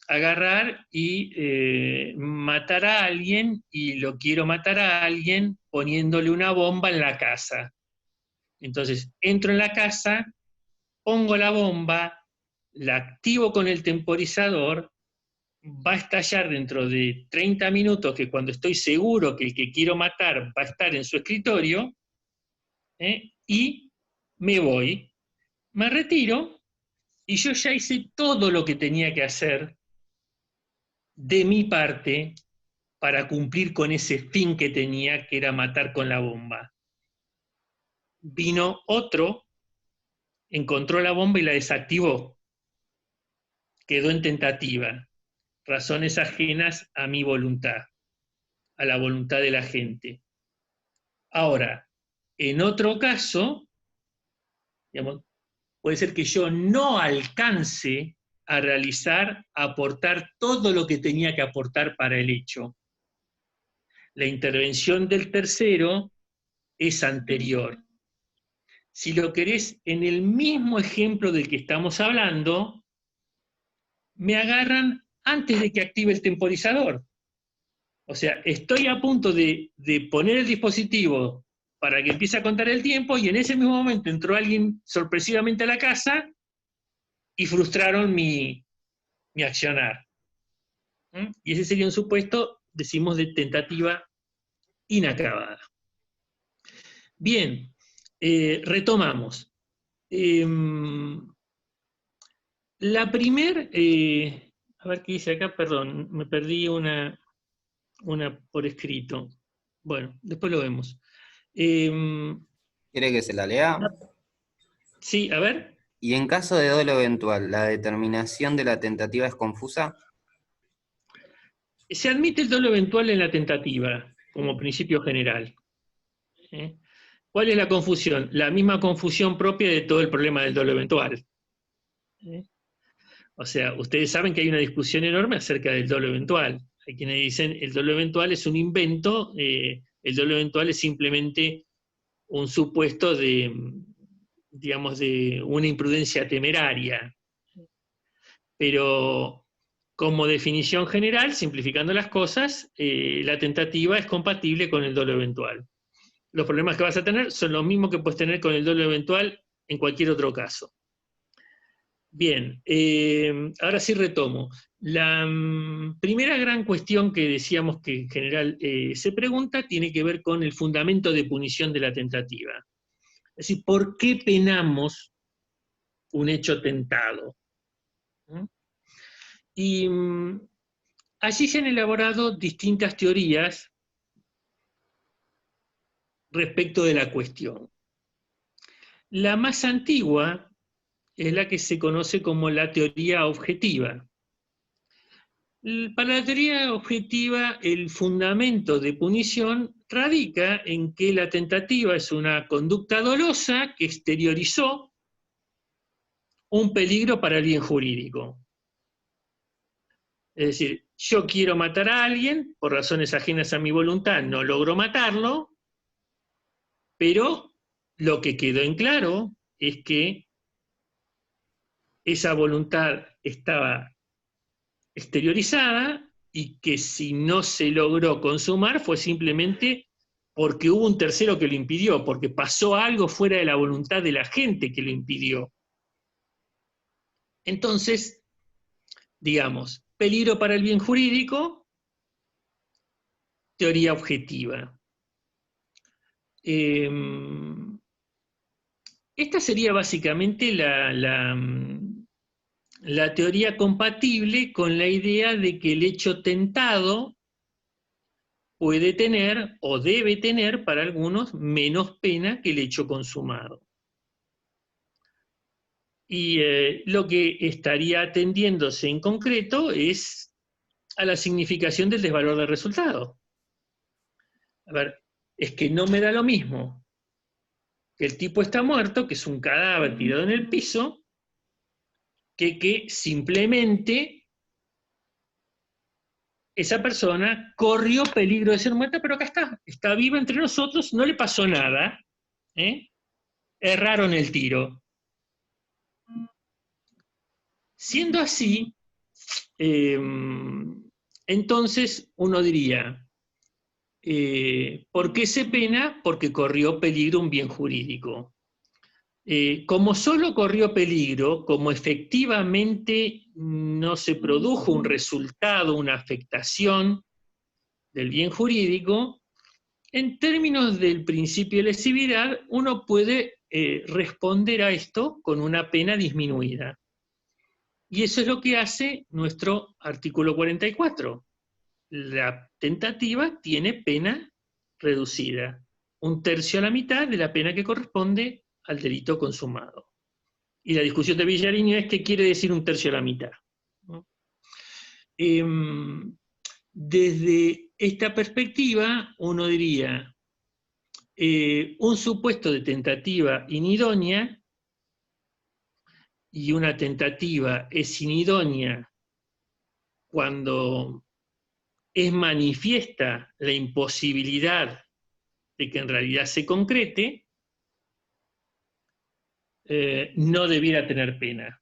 agarrar y matar a alguien, y lo quiero matar a alguien poniéndole una bomba en la casa. Entonces, entro en la casa, pongo la bomba, la activo con el temporizador, va a estallar dentro de 30 minutos, que cuando estoy seguro que el que quiero matar va a estar en su escritorio, y me voy, me retiro, y yo ya hice todo lo que tenía que hacer de mi parte para cumplir con ese fin que tenía, que era matar con la bomba. Vino otro, encontró la bomba y la desactivó. Quedó en tentativa. Razones ajenas a mi voluntad, a la voluntad de la gente. Ahora, en otro caso, digamos, puede ser que yo no alcance a realizar, a aportar todo lo que tenía que aportar para el hecho. La intervención del tercero es anterior. Si lo querés, en el mismo ejemplo del que estamos hablando, me agarran antes de que active el temporizador. O sea, estoy a punto de poner el dispositivo para que empiece a contar el tiempo, y en ese mismo momento entró alguien sorpresivamente a la casa y frustraron mi accionar. Y ese sería un supuesto, decimos, de tentativa inacabada. Bien, retomamos. La primer, a ver qué dice acá, perdón, me perdí una por escrito. Bueno, después lo vemos. ¿Quiere que se la lea? Sí, a ver. Y en caso de dolo eventual, ¿la determinación de la tentativa es confusa? Se admite el dolo eventual en la tentativa, como principio general. ¿Cuál es la confusión? La misma confusión propia de todo el problema del dolo eventual. O sea, ustedes saben que hay una discusión enorme acerca del dolo eventual. Hay quienes dicen el dolo eventual es un invento, el dolo eventual es simplemente un supuesto de, digamos, de una imprudencia temeraria. Pero como definición general, simplificando las cosas, la tentativa es compatible con el dolo eventual. Los problemas que vas a tener son los mismos que puedes tener con el dolo eventual en cualquier otro caso. Bien, ahora sí retomo. La primera gran cuestión que decíamos que en general se pregunta tiene que ver con el fundamento de punición de la tentativa. Es decir, ¿por qué penamos un hecho tentado? Y allí se han elaborado distintas teorías respecto de la cuestión. La más antigua es la que se conoce como la teoría objetiva. Para la teoría objetiva, el fundamento de punición radica en que la tentativa es una conducta dolosa que exteriorizó un peligro para el bien jurídico. Es decir, yo quiero matar a alguien, por razones ajenas a mi voluntad no logro matarlo, pero lo que quedó en claro es que esa voluntad estaba exteriorizada y que si no se logró consumar fue simplemente porque hubo un tercero que lo impidió, porque pasó algo fuera de la voluntad de la gente que lo impidió. Entonces, digamos, peligro para el bien jurídico, teoría objetiva. Esta sería básicamente la teoría compatible con la idea de que el hecho tentado puede tener o debe tener para algunos menos pena que el hecho consumado. Y lo que estaría atendiéndose en concreto es a la significación del desvalor del resultado. A ver, es que no me da lo mismo que el tipo está muerto, que es un cadáver tirado en el piso, que simplemente esa persona corrió peligro de ser muerta, pero acá está viva entre nosotros, no le pasó nada, erraron el tiro. Siendo así, entonces uno diría, ¿por qué se pena? Porque corrió peligro un bien jurídico. Como solo corrió peligro, como efectivamente no se produjo un resultado, una afectación del bien jurídico, en términos del principio de lesividad, uno puede responder a esto con una pena disminuida. Y eso es lo que hace nuestro artículo 44. La tentativa tiene pena reducida, 1/3 a la mitad de la pena que corresponde al delito consumado. Y la discusión de Villarino es qué quiere decir 1/3 a la mitad. Desde esta perspectiva, uno diría, un supuesto de tentativa inidónea, y una tentativa es inidónea cuando es manifiesta la imposibilidad de que en realidad se concrete, no debiera tener pena.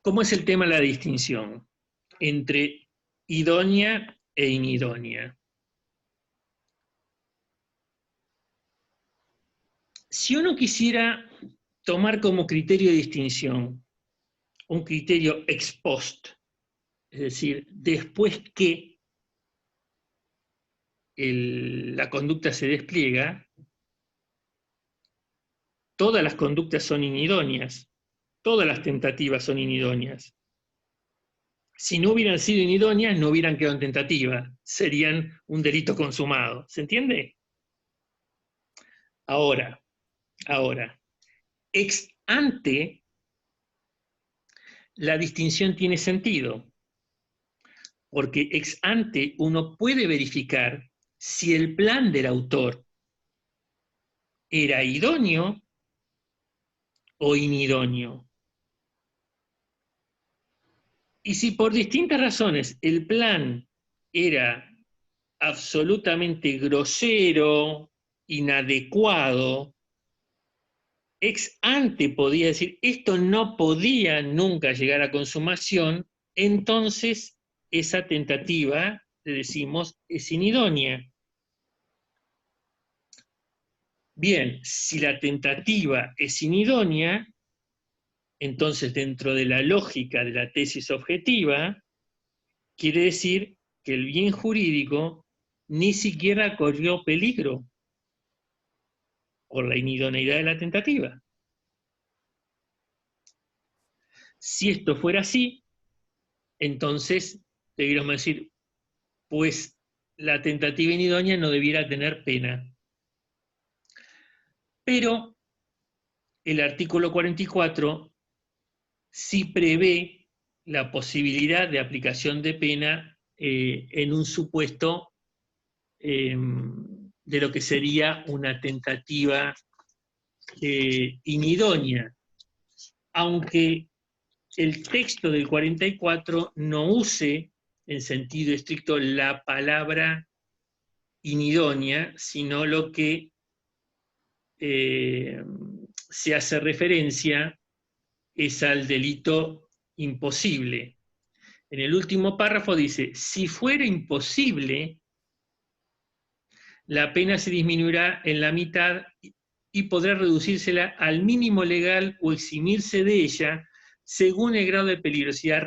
¿Cómo es el tema de la distinción entre idónea e inidónea? Si uno quisiera tomar como criterio de distinción un criterio ex post, es decir, después que la conducta se despliega, todas las conductas son inidóneas, todas las tentativas son inidóneas. Si no hubieran sido inidóneas, no hubieran quedado en tentativa, serían un delito consumado. ¿Se entiende? Ahora, ex ante, la distinción tiene sentido, porque ex ante uno puede verificar si el plan del autor era idóneo o inidóneo. Y si por distintas razones el plan era absolutamente grosero, inadecuado, ex ante podía decir, esto no podía nunca llegar a consumación, entonces esa tentativa, le decimos, es inidónea. Bien, si la tentativa es inidónea, entonces dentro de la lógica de la tesis objetiva, quiere decir que el bien jurídico ni siquiera corrió peligro por la inidoneidad de la tentativa. Si esto fuera así, entonces deberíamos decir, pues la tentativa inidónea no debiera tener pena. Pero el artículo 44 sí prevé la posibilidad de aplicación de pena en un supuesto de lo que sería una tentativa inidónea, aunque el texto del 44 no use en sentido estricto la palabra inidónea, sino lo que se hace referencia es al delito imposible. En el último párrafo dice, si fuera imposible, la pena se disminuirá en la mitad y podrá reducírsela al mínimo legal o eximirse de ella según el grado de peligrosidad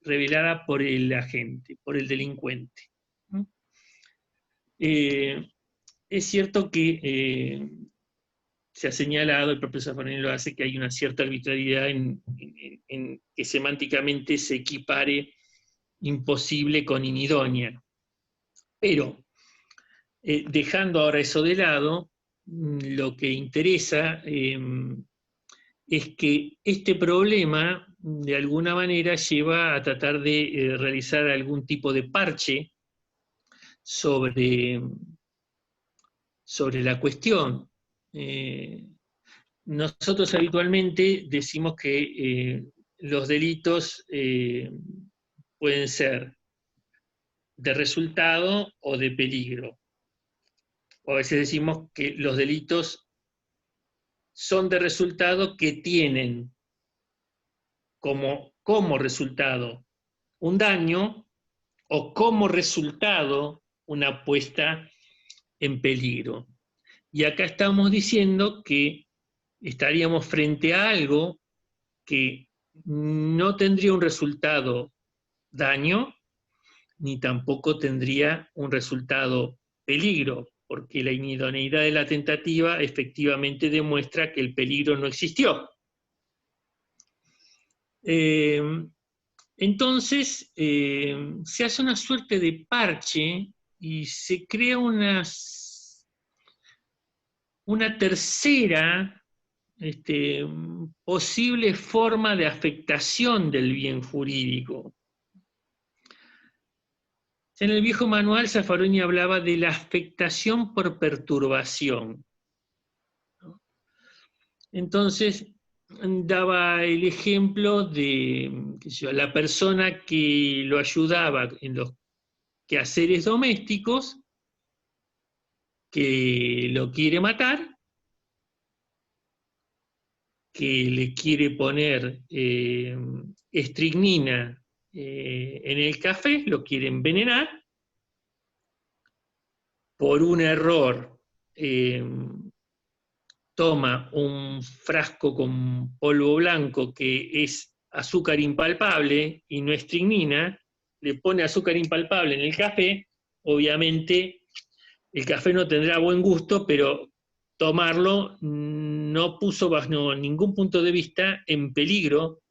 revelada por el agente, por el delincuente. Es cierto que se ha señalado, el propio Zaffaroni lo hace, que hay una cierta arbitrariedad en que semánticamente se equipare imposible con inidónea. Pero, dejando ahora eso de lado, lo que interesa es que este problema, de alguna manera, lleva a tratar de realizar algún tipo de parche sobre la cuestión. Nosotros habitualmente decimos que los delitos pueden ser de resultado o de peligro. O a veces decimos que los delitos son de resultado que tienen como resultado un daño o como resultado una puesta en peligro. Y acá estamos diciendo que estaríamos frente a algo que no tendría un resultado daño, ni tampoco tendría un resultado peligro, porque la inidoneidad de la tentativa efectivamente demuestra que el peligro no existió. Entonces, se hace una suerte de parche y se crea una tercera posible forma de afectación del bien jurídico. En el viejo manual, Zaffaroni hablaba de la afectación por perturbación. Entonces, daba el ejemplo de la persona que lo ayudaba en los quehaceres domésticos, que lo quiere matar, que le quiere poner estricnina en el café, lo quiere envenenar, por un error toma un frasco con polvo blanco que es azúcar impalpable y no estricnina, le pone azúcar impalpable en el café, obviamente el café no tendrá buen gusto, pero tomarlo no puso bajo ningún punto de vista en peligro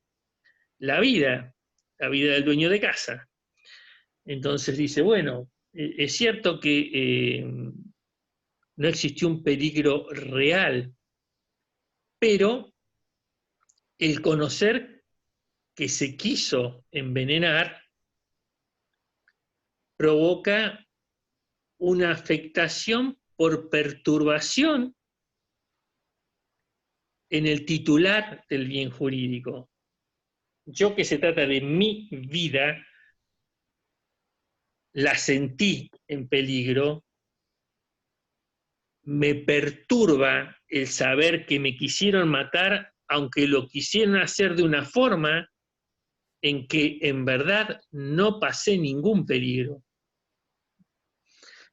la vida del dueño de casa. Entonces dice, bueno, es cierto que no existió un peligro real, pero el conocer que se quiso envenenar provoca una afectación por perturbación en el titular del bien jurídico. Yo, que se trata de mi vida, la sentí en peligro, me perturba el saber que me quisieron matar, aunque lo quisieron hacer de una forma en que en verdad no pasé ningún peligro.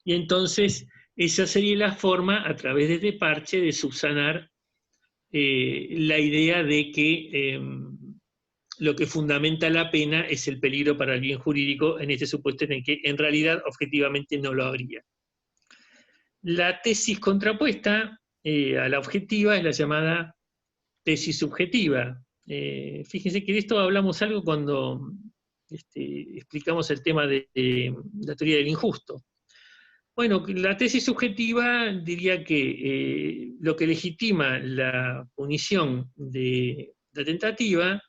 Y entonces esa sería la forma, a través de este parche, de subsanar la idea de que lo que fundamenta la pena es el peligro para el bien jurídico, en este supuesto en el que en realidad objetivamente no lo habría. La tesis contrapuesta a la objetiva es la llamada tesis subjetiva. Fíjense que de esto hablamos algo cuando explicamos el tema de la teoría del injusto. Bueno, la tesis subjetiva diría que lo que legitima la punición de la tentativa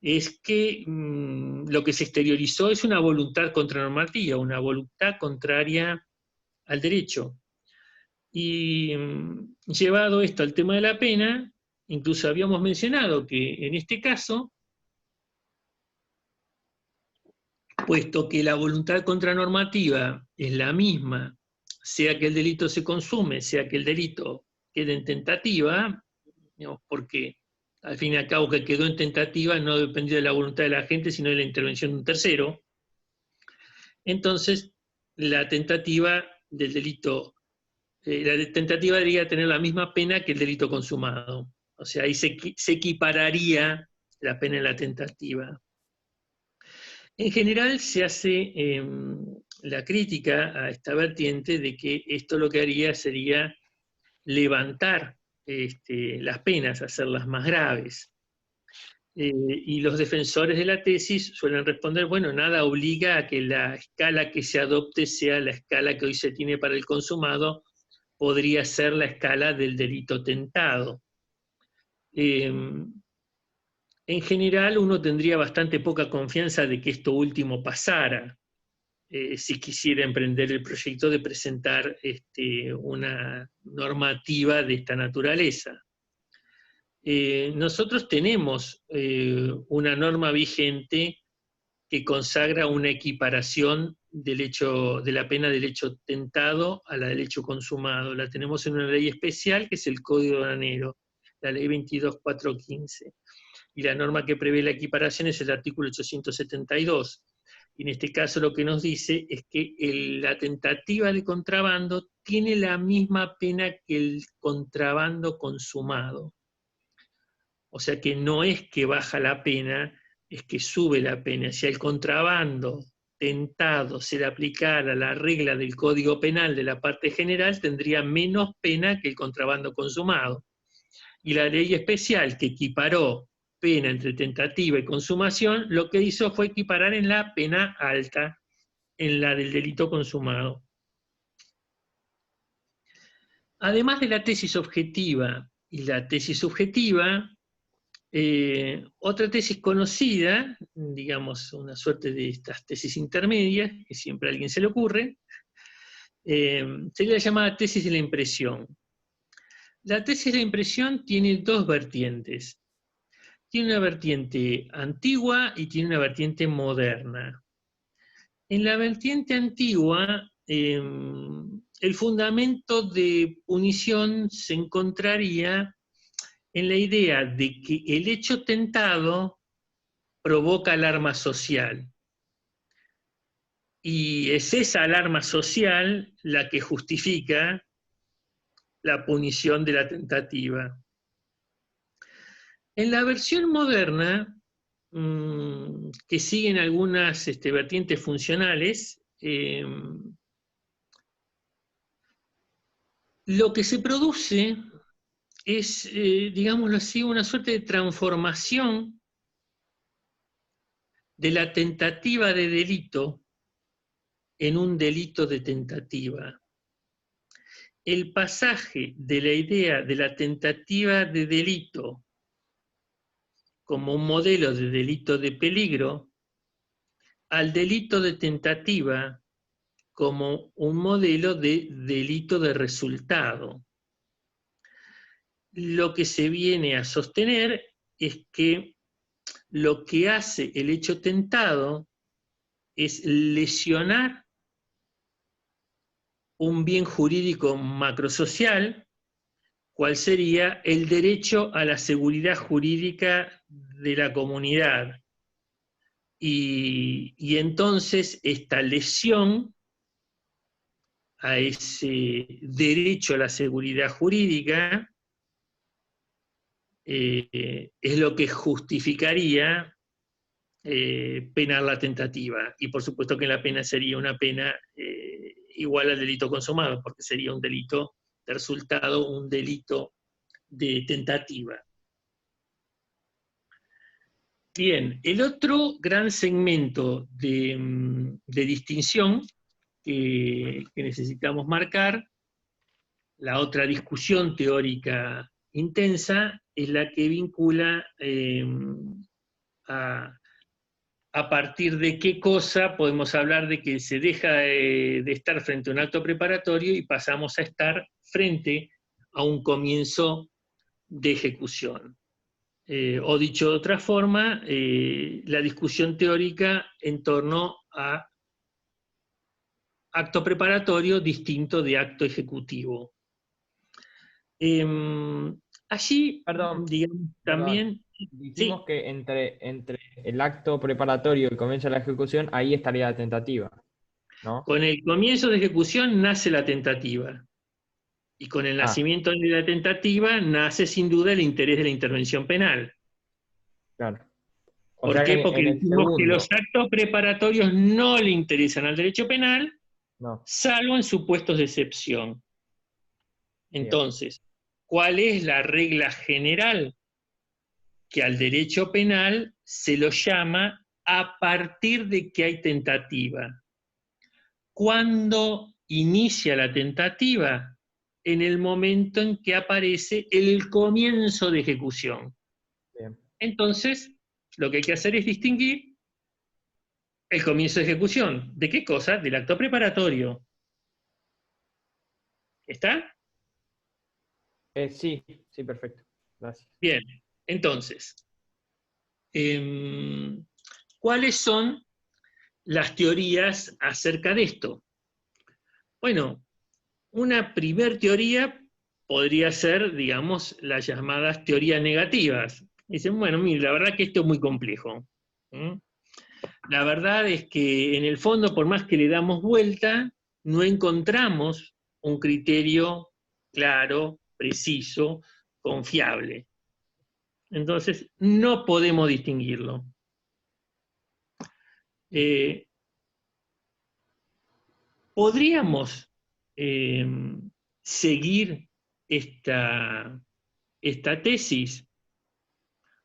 es que lo que se exteriorizó es una voluntad contranormativa, una voluntad contraria al derecho. Y llevado esto al tema de la pena, incluso habíamos mencionado que en este caso, puesto que la voluntad contranormativa es la misma, sea que el delito se consume, sea que el delito quede en tentativa, digamos, porque al fin y al cabo que quedó en tentativa no dependió de la voluntad de la gente, sino de la intervención de un tercero. Entonces, la tentativa del delito, la tentativa debería tener la misma pena que el delito consumado. O sea, ahí se equipararía la pena en la tentativa. En general se hace la crítica a esta vertiente de que esto lo que haría sería levantar las penas, hacerlas más graves. Y los defensores de la tesis suelen responder, bueno, nada obliga a que la escala que se adopte sea la escala que hoy se tiene para el consumado, podría ser la escala del delito tentado. En general uno tendría bastante poca confianza de que esto último pasara, si quisiera emprender el proyecto de presentar una normativa de esta naturaleza. Nosotros tenemos una norma vigente que consagra una equiparación de la pena del hecho tentado a la del hecho consumado. La tenemos en una ley especial que es el Código Aduanero, la ley 22.415. Y la norma que prevé la equiparación es el artículo 872. Y en este caso lo que nos dice es que la tentativa de contrabando tiene la misma pena que el contrabando consumado. O sea que no es que baja la pena, es que sube la pena. Si al contrabando tentado se le aplicara la regla del Código Penal de la parte general, tendría menos pena que el contrabando consumado. Y la ley especial que equiparó pena entre tentativa y consumación, lo que hizo fue equiparar en la pena alta, en la del delito consumado. Además de la tesis objetiva y la tesis subjetiva, otra tesis conocida, digamos una suerte de estas tesis intermedias, que siempre a alguien se le ocurre, sería la llamada tesis de la impresión. La tesis de la impresión tiene dos vertientes. Tiene una vertiente antigua y tiene una vertiente moderna. En la vertiente antigua, el fundamento de punición se encontraría en la idea de que el hecho tentado provoca alarma social. Y es esa alarma social la que justifica la punición de la tentativa. En la versión moderna, que siguen algunas vertientes funcionales, lo que se produce es, digámoslo así, una suerte de transformación de la tentativa de delito en un delito de tentativa. El pasaje de la idea de la tentativa de delito como un modelo de delito de peligro al delito de tentativa como un modelo de delito de resultado. Lo que se viene a sostener es que lo que hace el hecho tentado es lesionar un bien jurídico macrosocial, cual sería el derecho a la seguridad jurídica de la comunidad. Y entonces esta lesión a ese derecho a la seguridad jurídica es lo que justificaría penar la tentativa. Y por supuesto que la pena sería una pena igual al delito consumado, porque sería un delito de resultado, un delito de tentativa. Bien, el otro gran segmento de distinción que necesitamos marcar, la otra discusión teórica intensa, es la que vincula a partir de qué cosa podemos hablar de que se deja de estar frente a un acto preparatorio y pasamos a estar frente a un comienzo de ejecución. O dicho de otra forma, la discusión teórica en torno a acto preparatorio distinto de acto ejecutivo. Allí, Perdón, digamos, también, dijimos que entre el acto preparatorio y el comienzo de la ejecución, ahí estaría la tentativa, ¿no? con el comienzo de ejecución nace la tentativa. Y con el Ah, nacimiento de la tentativa nace sin duda el interés de la intervención penal. claro. O ¿Por sea que qué? Porque en el decimos que los segundo, actos preparatorios no le interesan al derecho penal, no, salvo en supuestos de excepción. bien, Entonces, ¿cuál es la regla general? Que al derecho penal se lo llama a partir de que hay tentativa. ¿Cuándo inicia la tentativa? En el momento en que aparece el comienzo de ejecución. bien. Entonces, lo que hay que hacer es distinguir el comienzo de ejecución. ¿De qué cosa? Del acto preparatorio. ¿Está? Sí, sí, perfecto. Gracias. Bien. Entonces, ¿cuáles son las teorías acerca de esto? Bueno, una primer teoría podría ser, digamos, las llamadas teorías negativas. Dicen, bueno, mire, la verdad que esto es muy complejo. ¿Mm? La verdad es que en el fondo, por más que le damos vuelta, no encontramos un criterio claro, preciso, confiable. Entonces, no podemos distinguirlo. ¿Podríamos seguir esta tesis?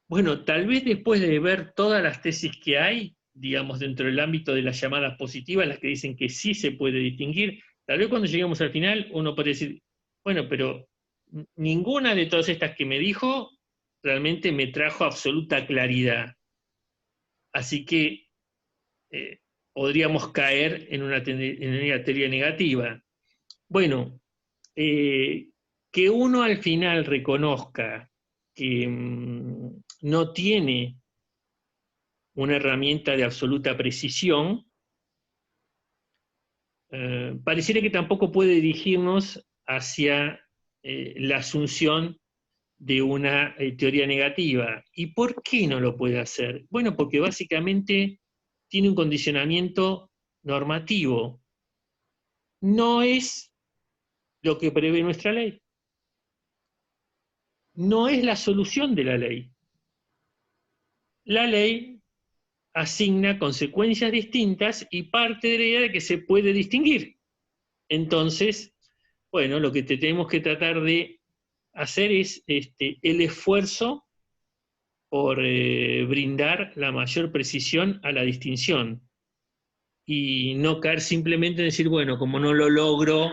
Bueno, tal vez después de ver todas las tesis que hay, digamos, dentro del ámbito de las llamadas positivas, las que dicen que sí se puede distinguir, tal vez cuando lleguemos al final uno puede decir, bueno, pero ninguna de todas estas que me dijo realmente me trajo absoluta claridad. Así que podríamos caer en una teoría negativa. Bueno, que uno al final reconozca que no tiene una herramienta de absoluta precisión, pareciera que tampoco puede dirigirnos hacia la asunción de una teoría negativa. ¿Y por qué no lo puede hacer? Bueno, porque básicamente tiene un condicionamiento normativo. No es lo que prevé nuestra ley. No es la solución de la ley. La ley asigna consecuencias distintas y parte de la idea de que se puede distinguir. Entonces, bueno, lo que tenemos que tratar de hacer es el esfuerzo por brindar la mayor precisión a la distinción y no caer simplemente en decir, bueno, como no lo logro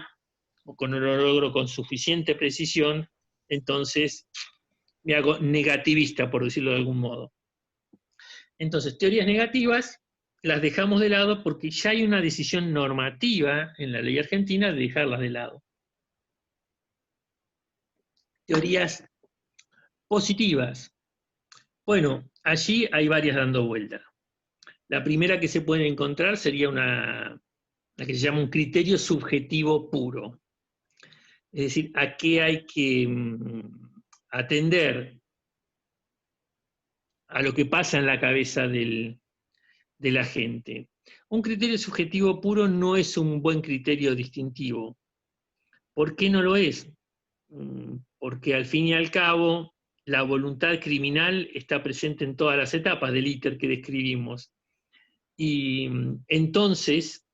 o como no lo logro con suficiente precisión, entonces me hago negativista, por decirlo de algún modo. Entonces, teorías negativas las dejamos de lado porque ya hay una decisión normativa en la ley argentina de dejarlas de lado. Teorías positivas. Bueno, allí hay varias dando vuelta. La primera que se puede encontrar sería la que se llama un criterio subjetivo puro. Es decir, ¿a qué hay que atender? A lo que pasa en la cabeza de la gente. Un criterio subjetivo puro no es un buen criterio distintivo. ¿Por qué no lo es? Porque al fin y al cabo la voluntad criminal está presente en todas las etapas del íter que describimos. Y entonces,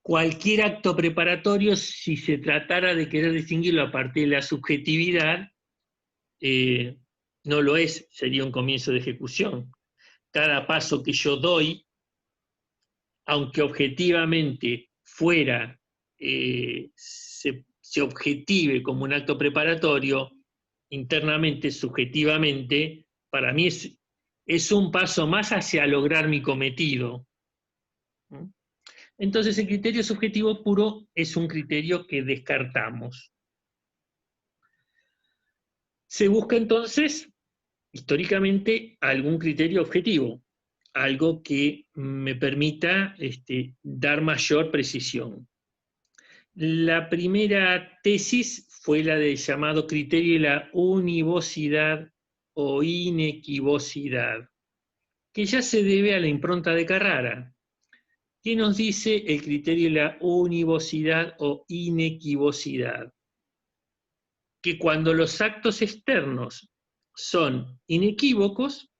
cualquier acto preparatorio, si se tratara de querer distinguirlo a partir de la subjetividad, no lo es, sería un comienzo de ejecución. Cada paso que yo doy, aunque objetivamente fuera, se objetive como un acto preparatorio, internamente, subjetivamente, para mí es un paso más hacia lograr mi cometido. Entonces el criterio subjetivo puro es un criterio que descartamos. Se busca entonces, históricamente, algún criterio objetivo, algo que me permita dar mayor precisión. La primera tesis fue la del llamado criterio de la univocidad o inequivocidad, que ya se debe a la impronta de Carrara. ¿Qué nos dice el criterio de la univocidad o inequivocidad? Que cuando los actos externos son inequívocos,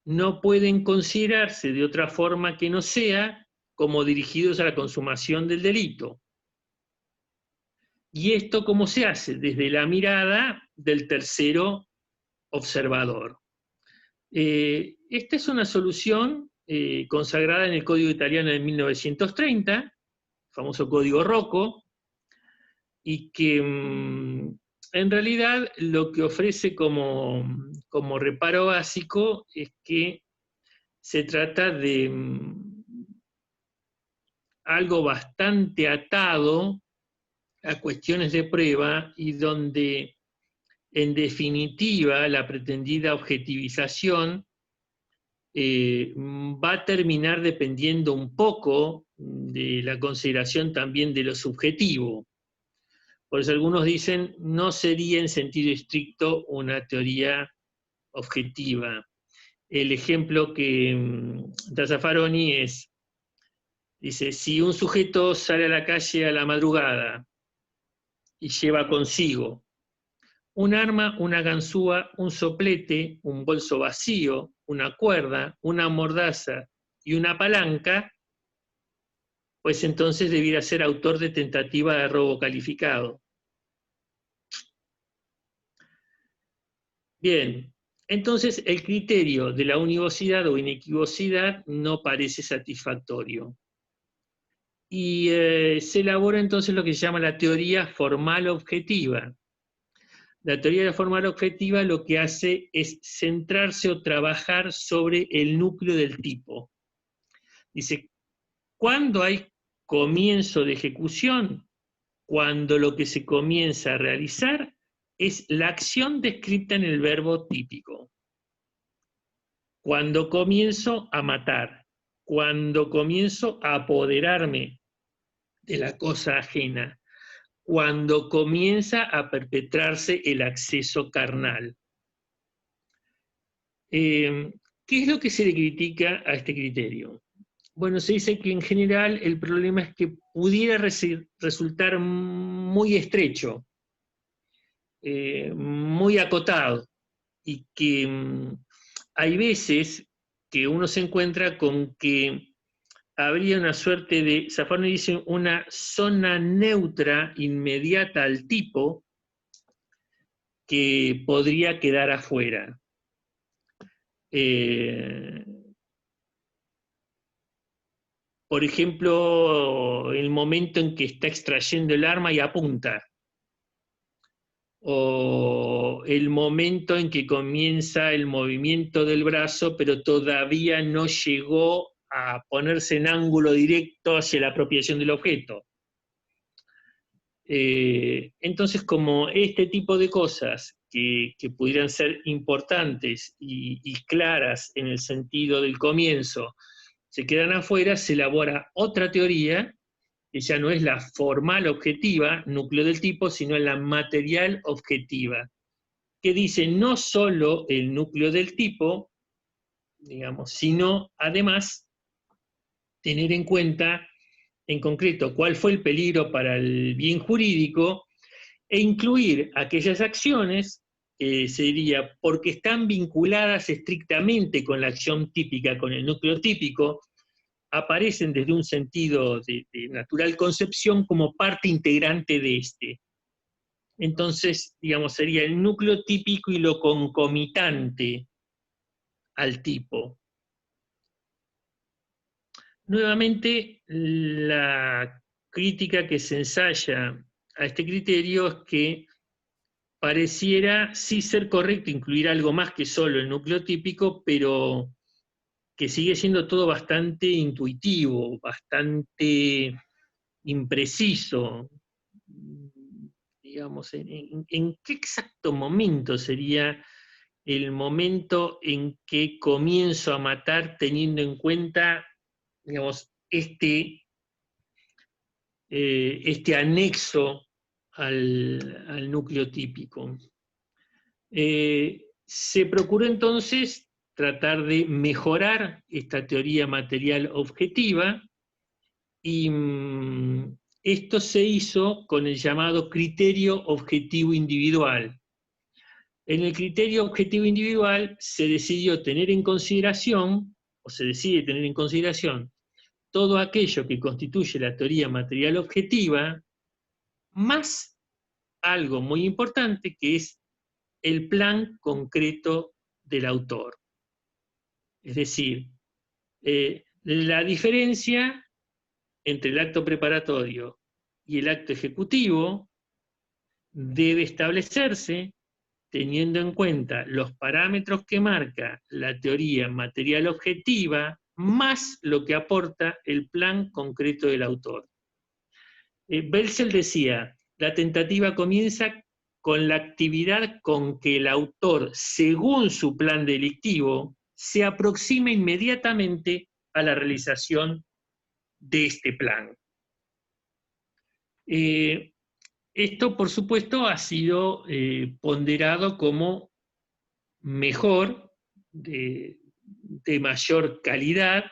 no pueden considerarse de otra forma que no sea como dirigidos a la consumación del delito. ¿Y esto cómo se hace? Desde la mirada del tercero observador. Esta es una solución consagrada en el Código Italiano de 1930, el famoso Código Rocco, y que en realidad lo que ofrece como reparo básico es que se trata de algo bastante atado a cuestiones de prueba y donde, en definitiva, la pretendida objetivización va a terminar dependiendo un poco de la consideración también de lo subjetivo. Por eso algunos dicen, no sería en sentido estricto una teoría objetiva. El ejemplo que da Zaffaroni es, dice, si un sujeto sale a la calle a la madrugada y lleva consigo un arma, una ganzúa, un soplete, un bolso vacío, una cuerda, una mordaza y una palanca, pues entonces debiera ser autor de tentativa de robo calificado. Bien, entonces el criterio de la univocidad o inequivocidad no parece satisfactorio. Y se elabora entonces lo que se llama la teoría formal objetiva. La teoría de la formal objetiva lo que hace es centrarse o trabajar sobre el núcleo del tipo. Dice, ¿cuándo hay comienzo de ejecución? Cuando lo que se comienza a realizar es la acción descrita en el verbo típico. Cuando comienzo a matar, cuando comienzo a apoderarme de la cosa ajena, cuando comienza a perpetrarse el acceso carnal. ¿Qué es lo que se le critica a este criterio? Bueno, se dice que en general el problema es que pudiera resultar muy estrecho, muy acotado, y que hay veces que uno se encuentra con que habría una suerte de, Zaffaroni dice, una zona neutra inmediata al tipo que podría quedar afuera. Por ejemplo, el momento en que está extrayendo el arma y apunta, o el momento en que comienza el movimiento del brazo, pero todavía no llegó a ponerse en ángulo directo hacia la apropiación del objeto. Entonces, como este tipo de cosas que pudieran ser importantes y claras en el sentido del comienzo, se quedan afuera, se elabora otra teoría, que ya no es la formal objetiva, núcleo del tipo, sino la material objetiva, que dice no solo el núcleo del tipo, digamos, sino además tener en cuenta en concreto cuál fue el peligro para el bien jurídico e incluir aquellas acciones, sería porque están vinculadas estrictamente con la acción típica, con el núcleo típico, aparecen desde un sentido de natural concepción como parte integrante de este. Entonces, digamos, sería el núcleo típico y lo concomitante al tipo. Nuevamente, la crítica que se ensaya a este criterio es que pareciera sí ser correcto incluir algo más que solo el núcleo típico, pero que sigue siendo todo bastante intuitivo, bastante impreciso. Digamos, ¿en qué exacto momento sería el momento en que comienzo a matar teniendo en cuenta, digamos, este este anexo al núcleo típico. Se procuró entonces tratar de mejorar esta teoría material objetiva, y esto se hizo con el llamado criterio objetivo individual. En el criterio objetivo individual se decidió tener en consideración, o se decide tener en consideración, todo aquello que constituye la teoría material objetiva, más algo muy importante que es el plan concreto del autor. Es decir, la diferencia entre el acto preparatorio y el acto ejecutivo debe establecerse teniendo en cuenta los parámetros que marca la teoría material objetiva, más lo que aporta el plan concreto del autor. Belzel decía, la tentativa comienza con la actividad con que el autor, según su plan delictivo, se aproxima inmediatamente a la realización de este plan. Esto, por supuesto, ha sido ponderado como mejor, de mayor calidad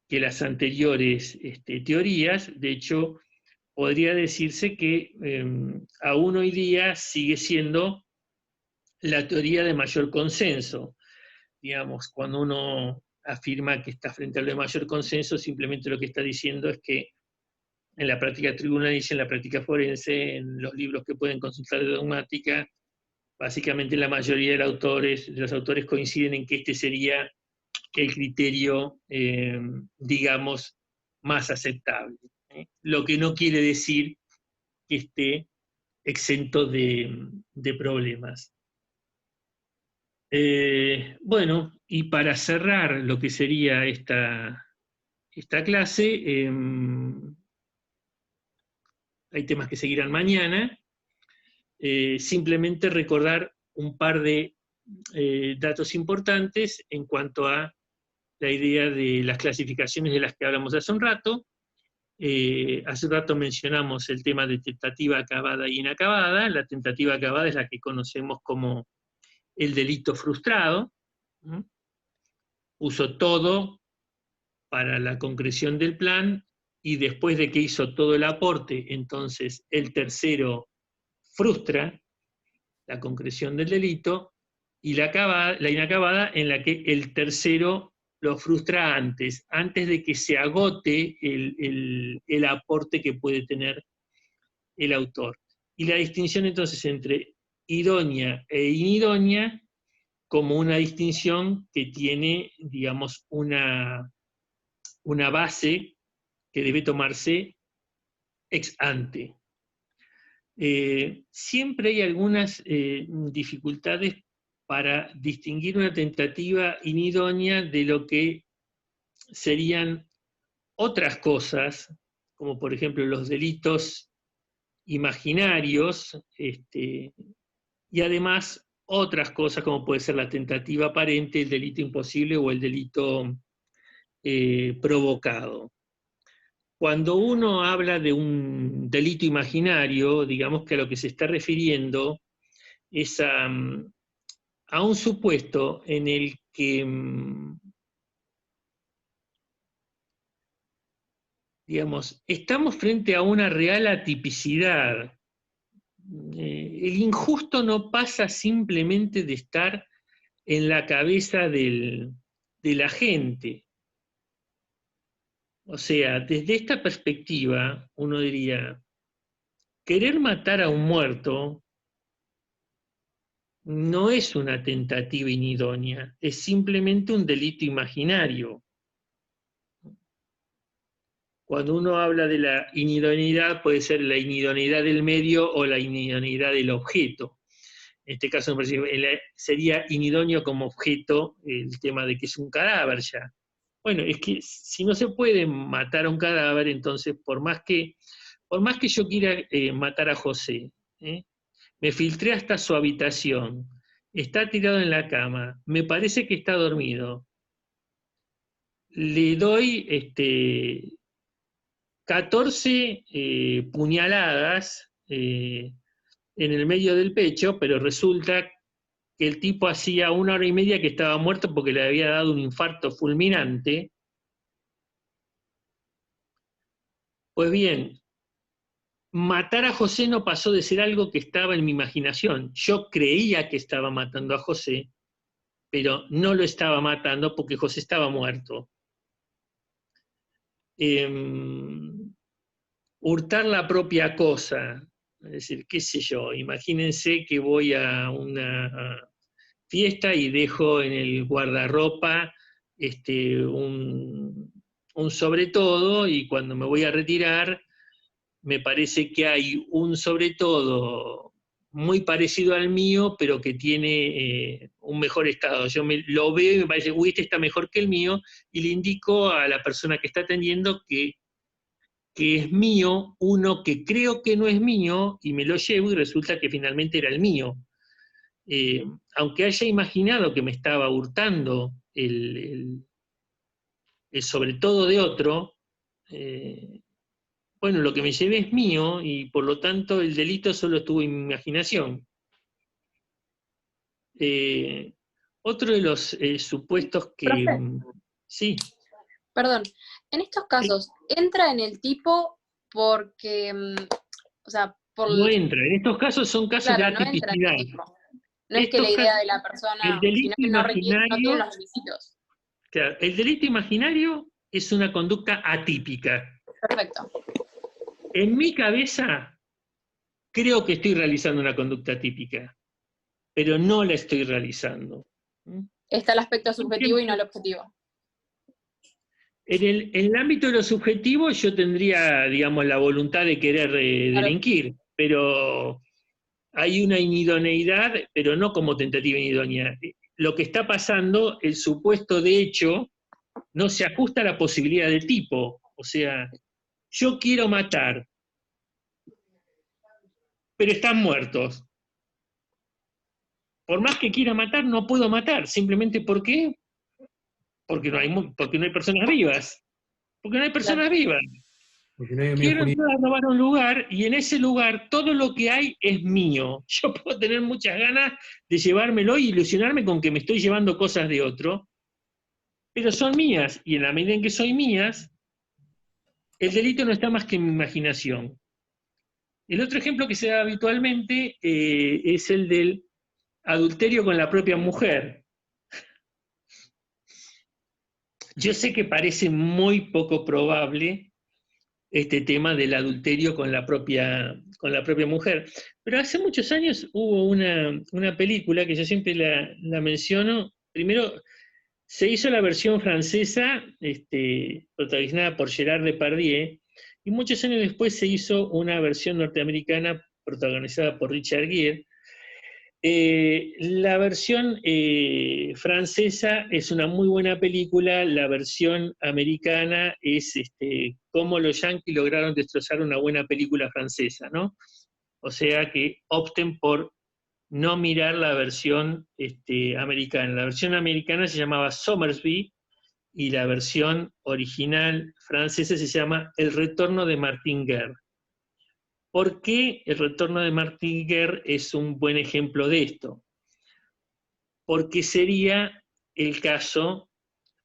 que las anteriores teorías. De hecho, podría decirse que aún hoy día sigue siendo la teoría de mayor consenso. Digamos, cuando uno afirma que está frente a lo de mayor consenso, simplemente lo que está diciendo es que en la práctica tribunalicia, en la práctica forense, en los libros que pueden consultar de dogmática, básicamente la mayoría de los autores coinciden en que este sería el criterio, digamos, más aceptable. Lo que no quiere decir que esté exento de problemas. Bueno, y para cerrar lo que sería esta clase, hay temas que seguirán mañana. Simplemente recordar un par de datos importantes en cuanto a la idea de las clasificaciones de las que hablamos hace un rato. Hace un rato mencionamos el tema de tentativa acabada y inacabada. La tentativa acabada es la que conocemos como el delito frustrado. Puso todo para la concreción del plan, y después de que hizo todo el aporte, entonces el tercero frustra la concreción del delito, y la inacabada en la que el tercero lo frustra antes de que se agote el aporte que puede tener el autor. Y la distinción entonces entre idónea e inidónea como una distinción que tiene, digamos, una base que debe tomarse ex ante. Siempre hay algunas dificultades para distinguir una tentativa inidónea de lo que serían otras cosas, como por ejemplo los delitos imaginarios, y además otras cosas como puede ser la tentativa aparente, el delito imposible o el delito provocado. Cuando uno habla de un delito imaginario, digamos que a lo que se está refiriendo es a un supuesto en el que, digamos, estamos frente a una real atipicidad. El injusto no pasa simplemente de estar en la cabeza de la gente. O sea, desde esta perspectiva, uno diría, querer matar a un muerto no es una tentativa inidónea, es simplemente un delito imaginario. Cuando uno habla de la inidoneidad, puede ser la inidoneidad del medio o la inidoneidad del objeto. En este caso sería inidóneo como objeto el tema de que es un cadáver ya. Bueno, es que si no se puede matar a un cadáver, entonces por más que yo quiera matar a José, me filtré hasta su habitación, está tirado en la cama, me parece que está dormido, le doy 14 puñaladas en el medio del pecho, pero resulta que el tipo hacía 1 hora y media que estaba muerto porque le había dado un infarto fulminante. Pues bien, matar a José no pasó de ser algo que estaba en mi imaginación. Yo creía que estaba matando a José, pero no lo estaba matando porque José estaba muerto. Hurtar la propia cosa, es decir, qué sé yo, imagínense que voy a una fiesta y dejo en el guardarropa un sobre todo, y cuando me voy a retirar me parece que hay un sobre todo muy parecido al mío, pero que tiene un mejor estado. Yo lo veo y me parece, uy, este está mejor que el mío, y le indico a la persona que está atendiendo que es mío, uno que creo que no es mío, y me lo llevo y resulta que finalmente era el mío. Aunque haya imaginado que me estaba hurtando el sobre todo de otro, bueno, lo que me llevé es mío y por lo tanto el delito solo estuvo en mi imaginación. Otro de los supuestos que... Profe. Sí. Perdón, en estos casos, ¿entra en el tipo porque, o sea, por... No entra, en estos casos son casos Claro, de no entra en atipicidad. el tipo. No es que la idea de la persona, El delito sino que no tiene imaginario, los requisitos. claro, el delito imaginario es una conducta atípica. Perfecto. En mi cabeza, creo que estoy realizando una conducta típica, pero no la estoy realizando. Está el aspecto subjetivo y no el objetivo. En el ámbito de lo subjetivo yo tendría, digamos, la voluntad de querer delinquir, pero hay una inidoneidad, pero no como tentativa inidónea. Lo que está pasando, el supuesto de hecho, no se ajusta a la posibilidad del tipo. O sea, yo quiero matar, pero están muertos. Por más que quiera matar, no puedo matar. Simplemente ¿por qué? Porque no hay personas vivas. Porque no hay personas vivas. Porque no hay Quiero jurídico. entrar a robar un lugar y en ese lugar todo lo que hay es mío. Yo puedo tener muchas ganas de llevármelo y ilusionarme con que me estoy llevando cosas de otro, pero son mías, y en la medida en que son mías, el delito no está más que en mi imaginación. El otro ejemplo que se da habitualmente es el del adulterio con la propia mujer. Yo sé que parece muy poco probable este tema del adulterio con la propia mujer, pero hace muchos años hubo una película que yo siempre la menciono. Primero, se hizo la versión francesa, protagonizada por Gerard Depardieu, y muchos años después se hizo una versión norteamericana protagonizada por Richard Gere. La versión francesa es una muy buena película, la versión americana es cómo los yanquis lograron destrozar una buena película francesa, ¿no? O sea que opten por no mirar la versión americana. La versión americana se llamaba Somersby y la versión original francesa se llama El retorno de Martin Guerre. ¿Por qué El retorno de Martin Guerre es un buen ejemplo de esto? Porque sería el caso,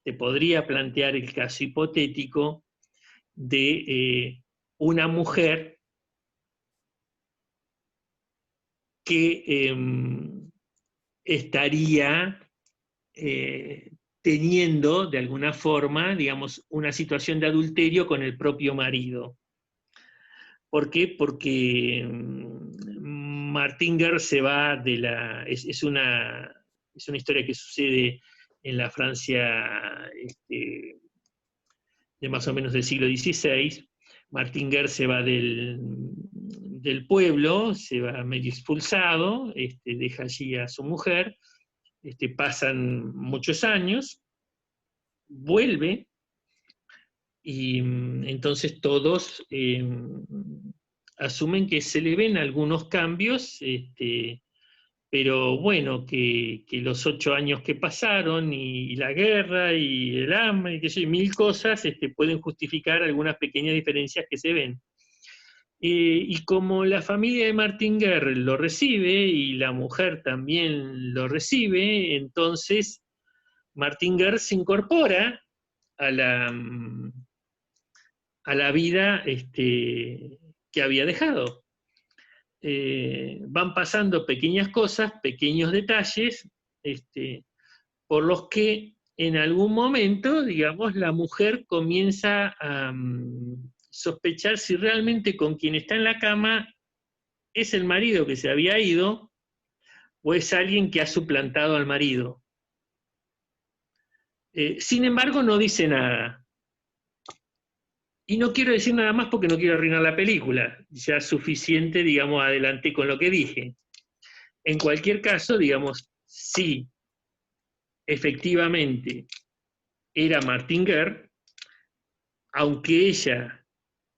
te podría plantear el caso hipotético de una mujer que estaría teniendo, de alguna forma, digamos, una situación de adulterio con el propio marido. ¿Por qué? Porque Martin Guerre se va de la... Es una historia que sucede en la Francia de más o menos del siglo XVI. Martin Guerre se va del pueblo, se va medio expulsado, deja allí a su mujer, pasan muchos años, vuelve, y entonces todos asumen que se le ven algunos cambios pero bueno, que los 8 años que pasaron, y la guerra, y el hambre, y qué sé yo, mil cosas, pueden justificar algunas pequeñas diferencias que se ven. Y como la familia de Martinger lo recibe, y la mujer también lo recibe, entonces Martinger se incorpora a la vida que había dejado. Van pasando pequeñas cosas, pequeños detalles, por los que en algún momento, digamos, la mujer comienza a sospechar si realmente con quien está en la cama es el marido que se había ido o es alguien que ha suplantado al marido. Sin embargo, no dice nada. Y no quiero decir nada más porque no quiero arruinar la película. Ya es suficiente, digamos, adelanté con lo que dije. En cualquier caso, digamos, sí, efectivamente era Martinger, aunque ella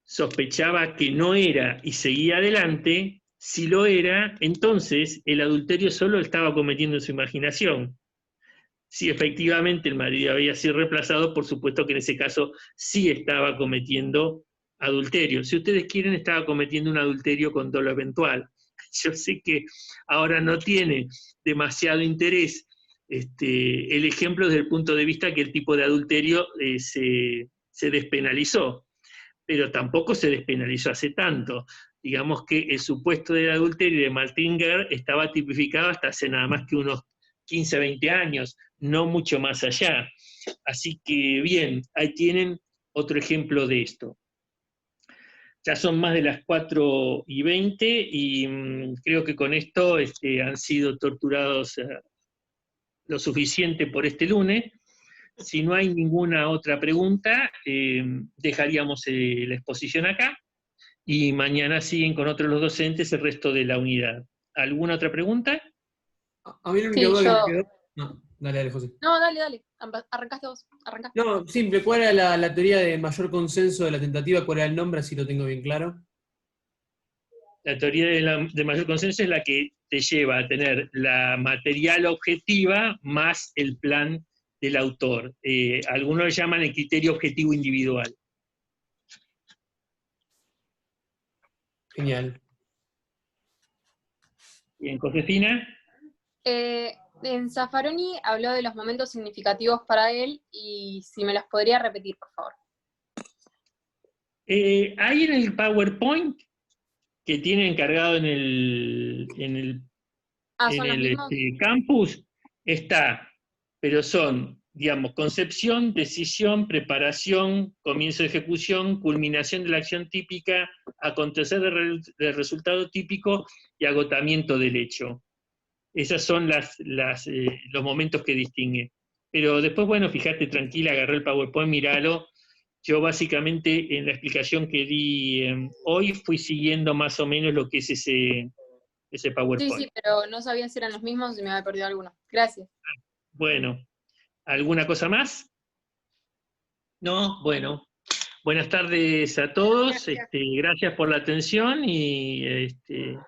sospechaba que no era y seguía adelante, si lo era, entonces el adulterio solo estaba cometiendo en su imaginación. Si efectivamente el marido había sido reemplazado, por supuesto que en ese caso sí estaba cometiendo adulterio. Si ustedes quieren, estaba cometiendo un adulterio con dolo eventual. Yo sé que ahora no tiene demasiado interés el ejemplo desde el punto de vista que el tipo de adulterio se despenalizó, pero tampoco se despenalizó hace tanto. Digamos que el supuesto del adulterio de Martinger estaba tipificado hasta hace nada más que unos 15, 20 años, no mucho más allá. Así que bien, ahí tienen otro ejemplo de esto. Ya son más de las 4:20 y creo que con esto han sido torturados lo suficiente por este lunes. Si no hay ninguna otra pregunta, dejaríamos la exposición acá y mañana siguen con otros los docentes el resto de la unidad. ¿Alguna otra pregunta? A mí la única Sí, duda que yo- me quedó... No, dale, José. No, dale. Arrancaste vos. Arrancá. No, simple, ¿cuál era la teoría de mayor consenso de la tentativa? ¿Cuál era el nombre? Así lo tengo bien claro. La teoría de mayor consenso es la que te lleva a tener la material objetiva más el plan del autor. Algunos lo llaman el criterio objetivo individual. Genial. Bien, Josefina. En Zaffaroni habló de los momentos significativos para él y si me los podría repetir, por favor. Ahí en el PowerPoint que tiene encargado en el ¿Son los mismos? campus está, pero son, digamos, concepción, decisión, preparación, comienzo de ejecución, culminación de la acción típica, acontecer del resultado típico y agotamiento del hecho. Esos son los momentos que distingue. Pero después, bueno, fíjate, tranquila, agarré el PowerPoint, míralo. Yo básicamente en la explicación que di hoy fui siguiendo más o menos lo que es ese PowerPoint. Sí, pero no sabía si eran los mismos y me había perdido alguno. Gracias. Bueno, ¿alguna cosa más? No, bueno. Buenas tardes a todos, gracias por la atención y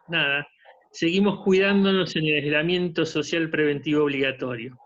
nada, seguimos cuidándonos en el aislamiento social preventivo obligatorio.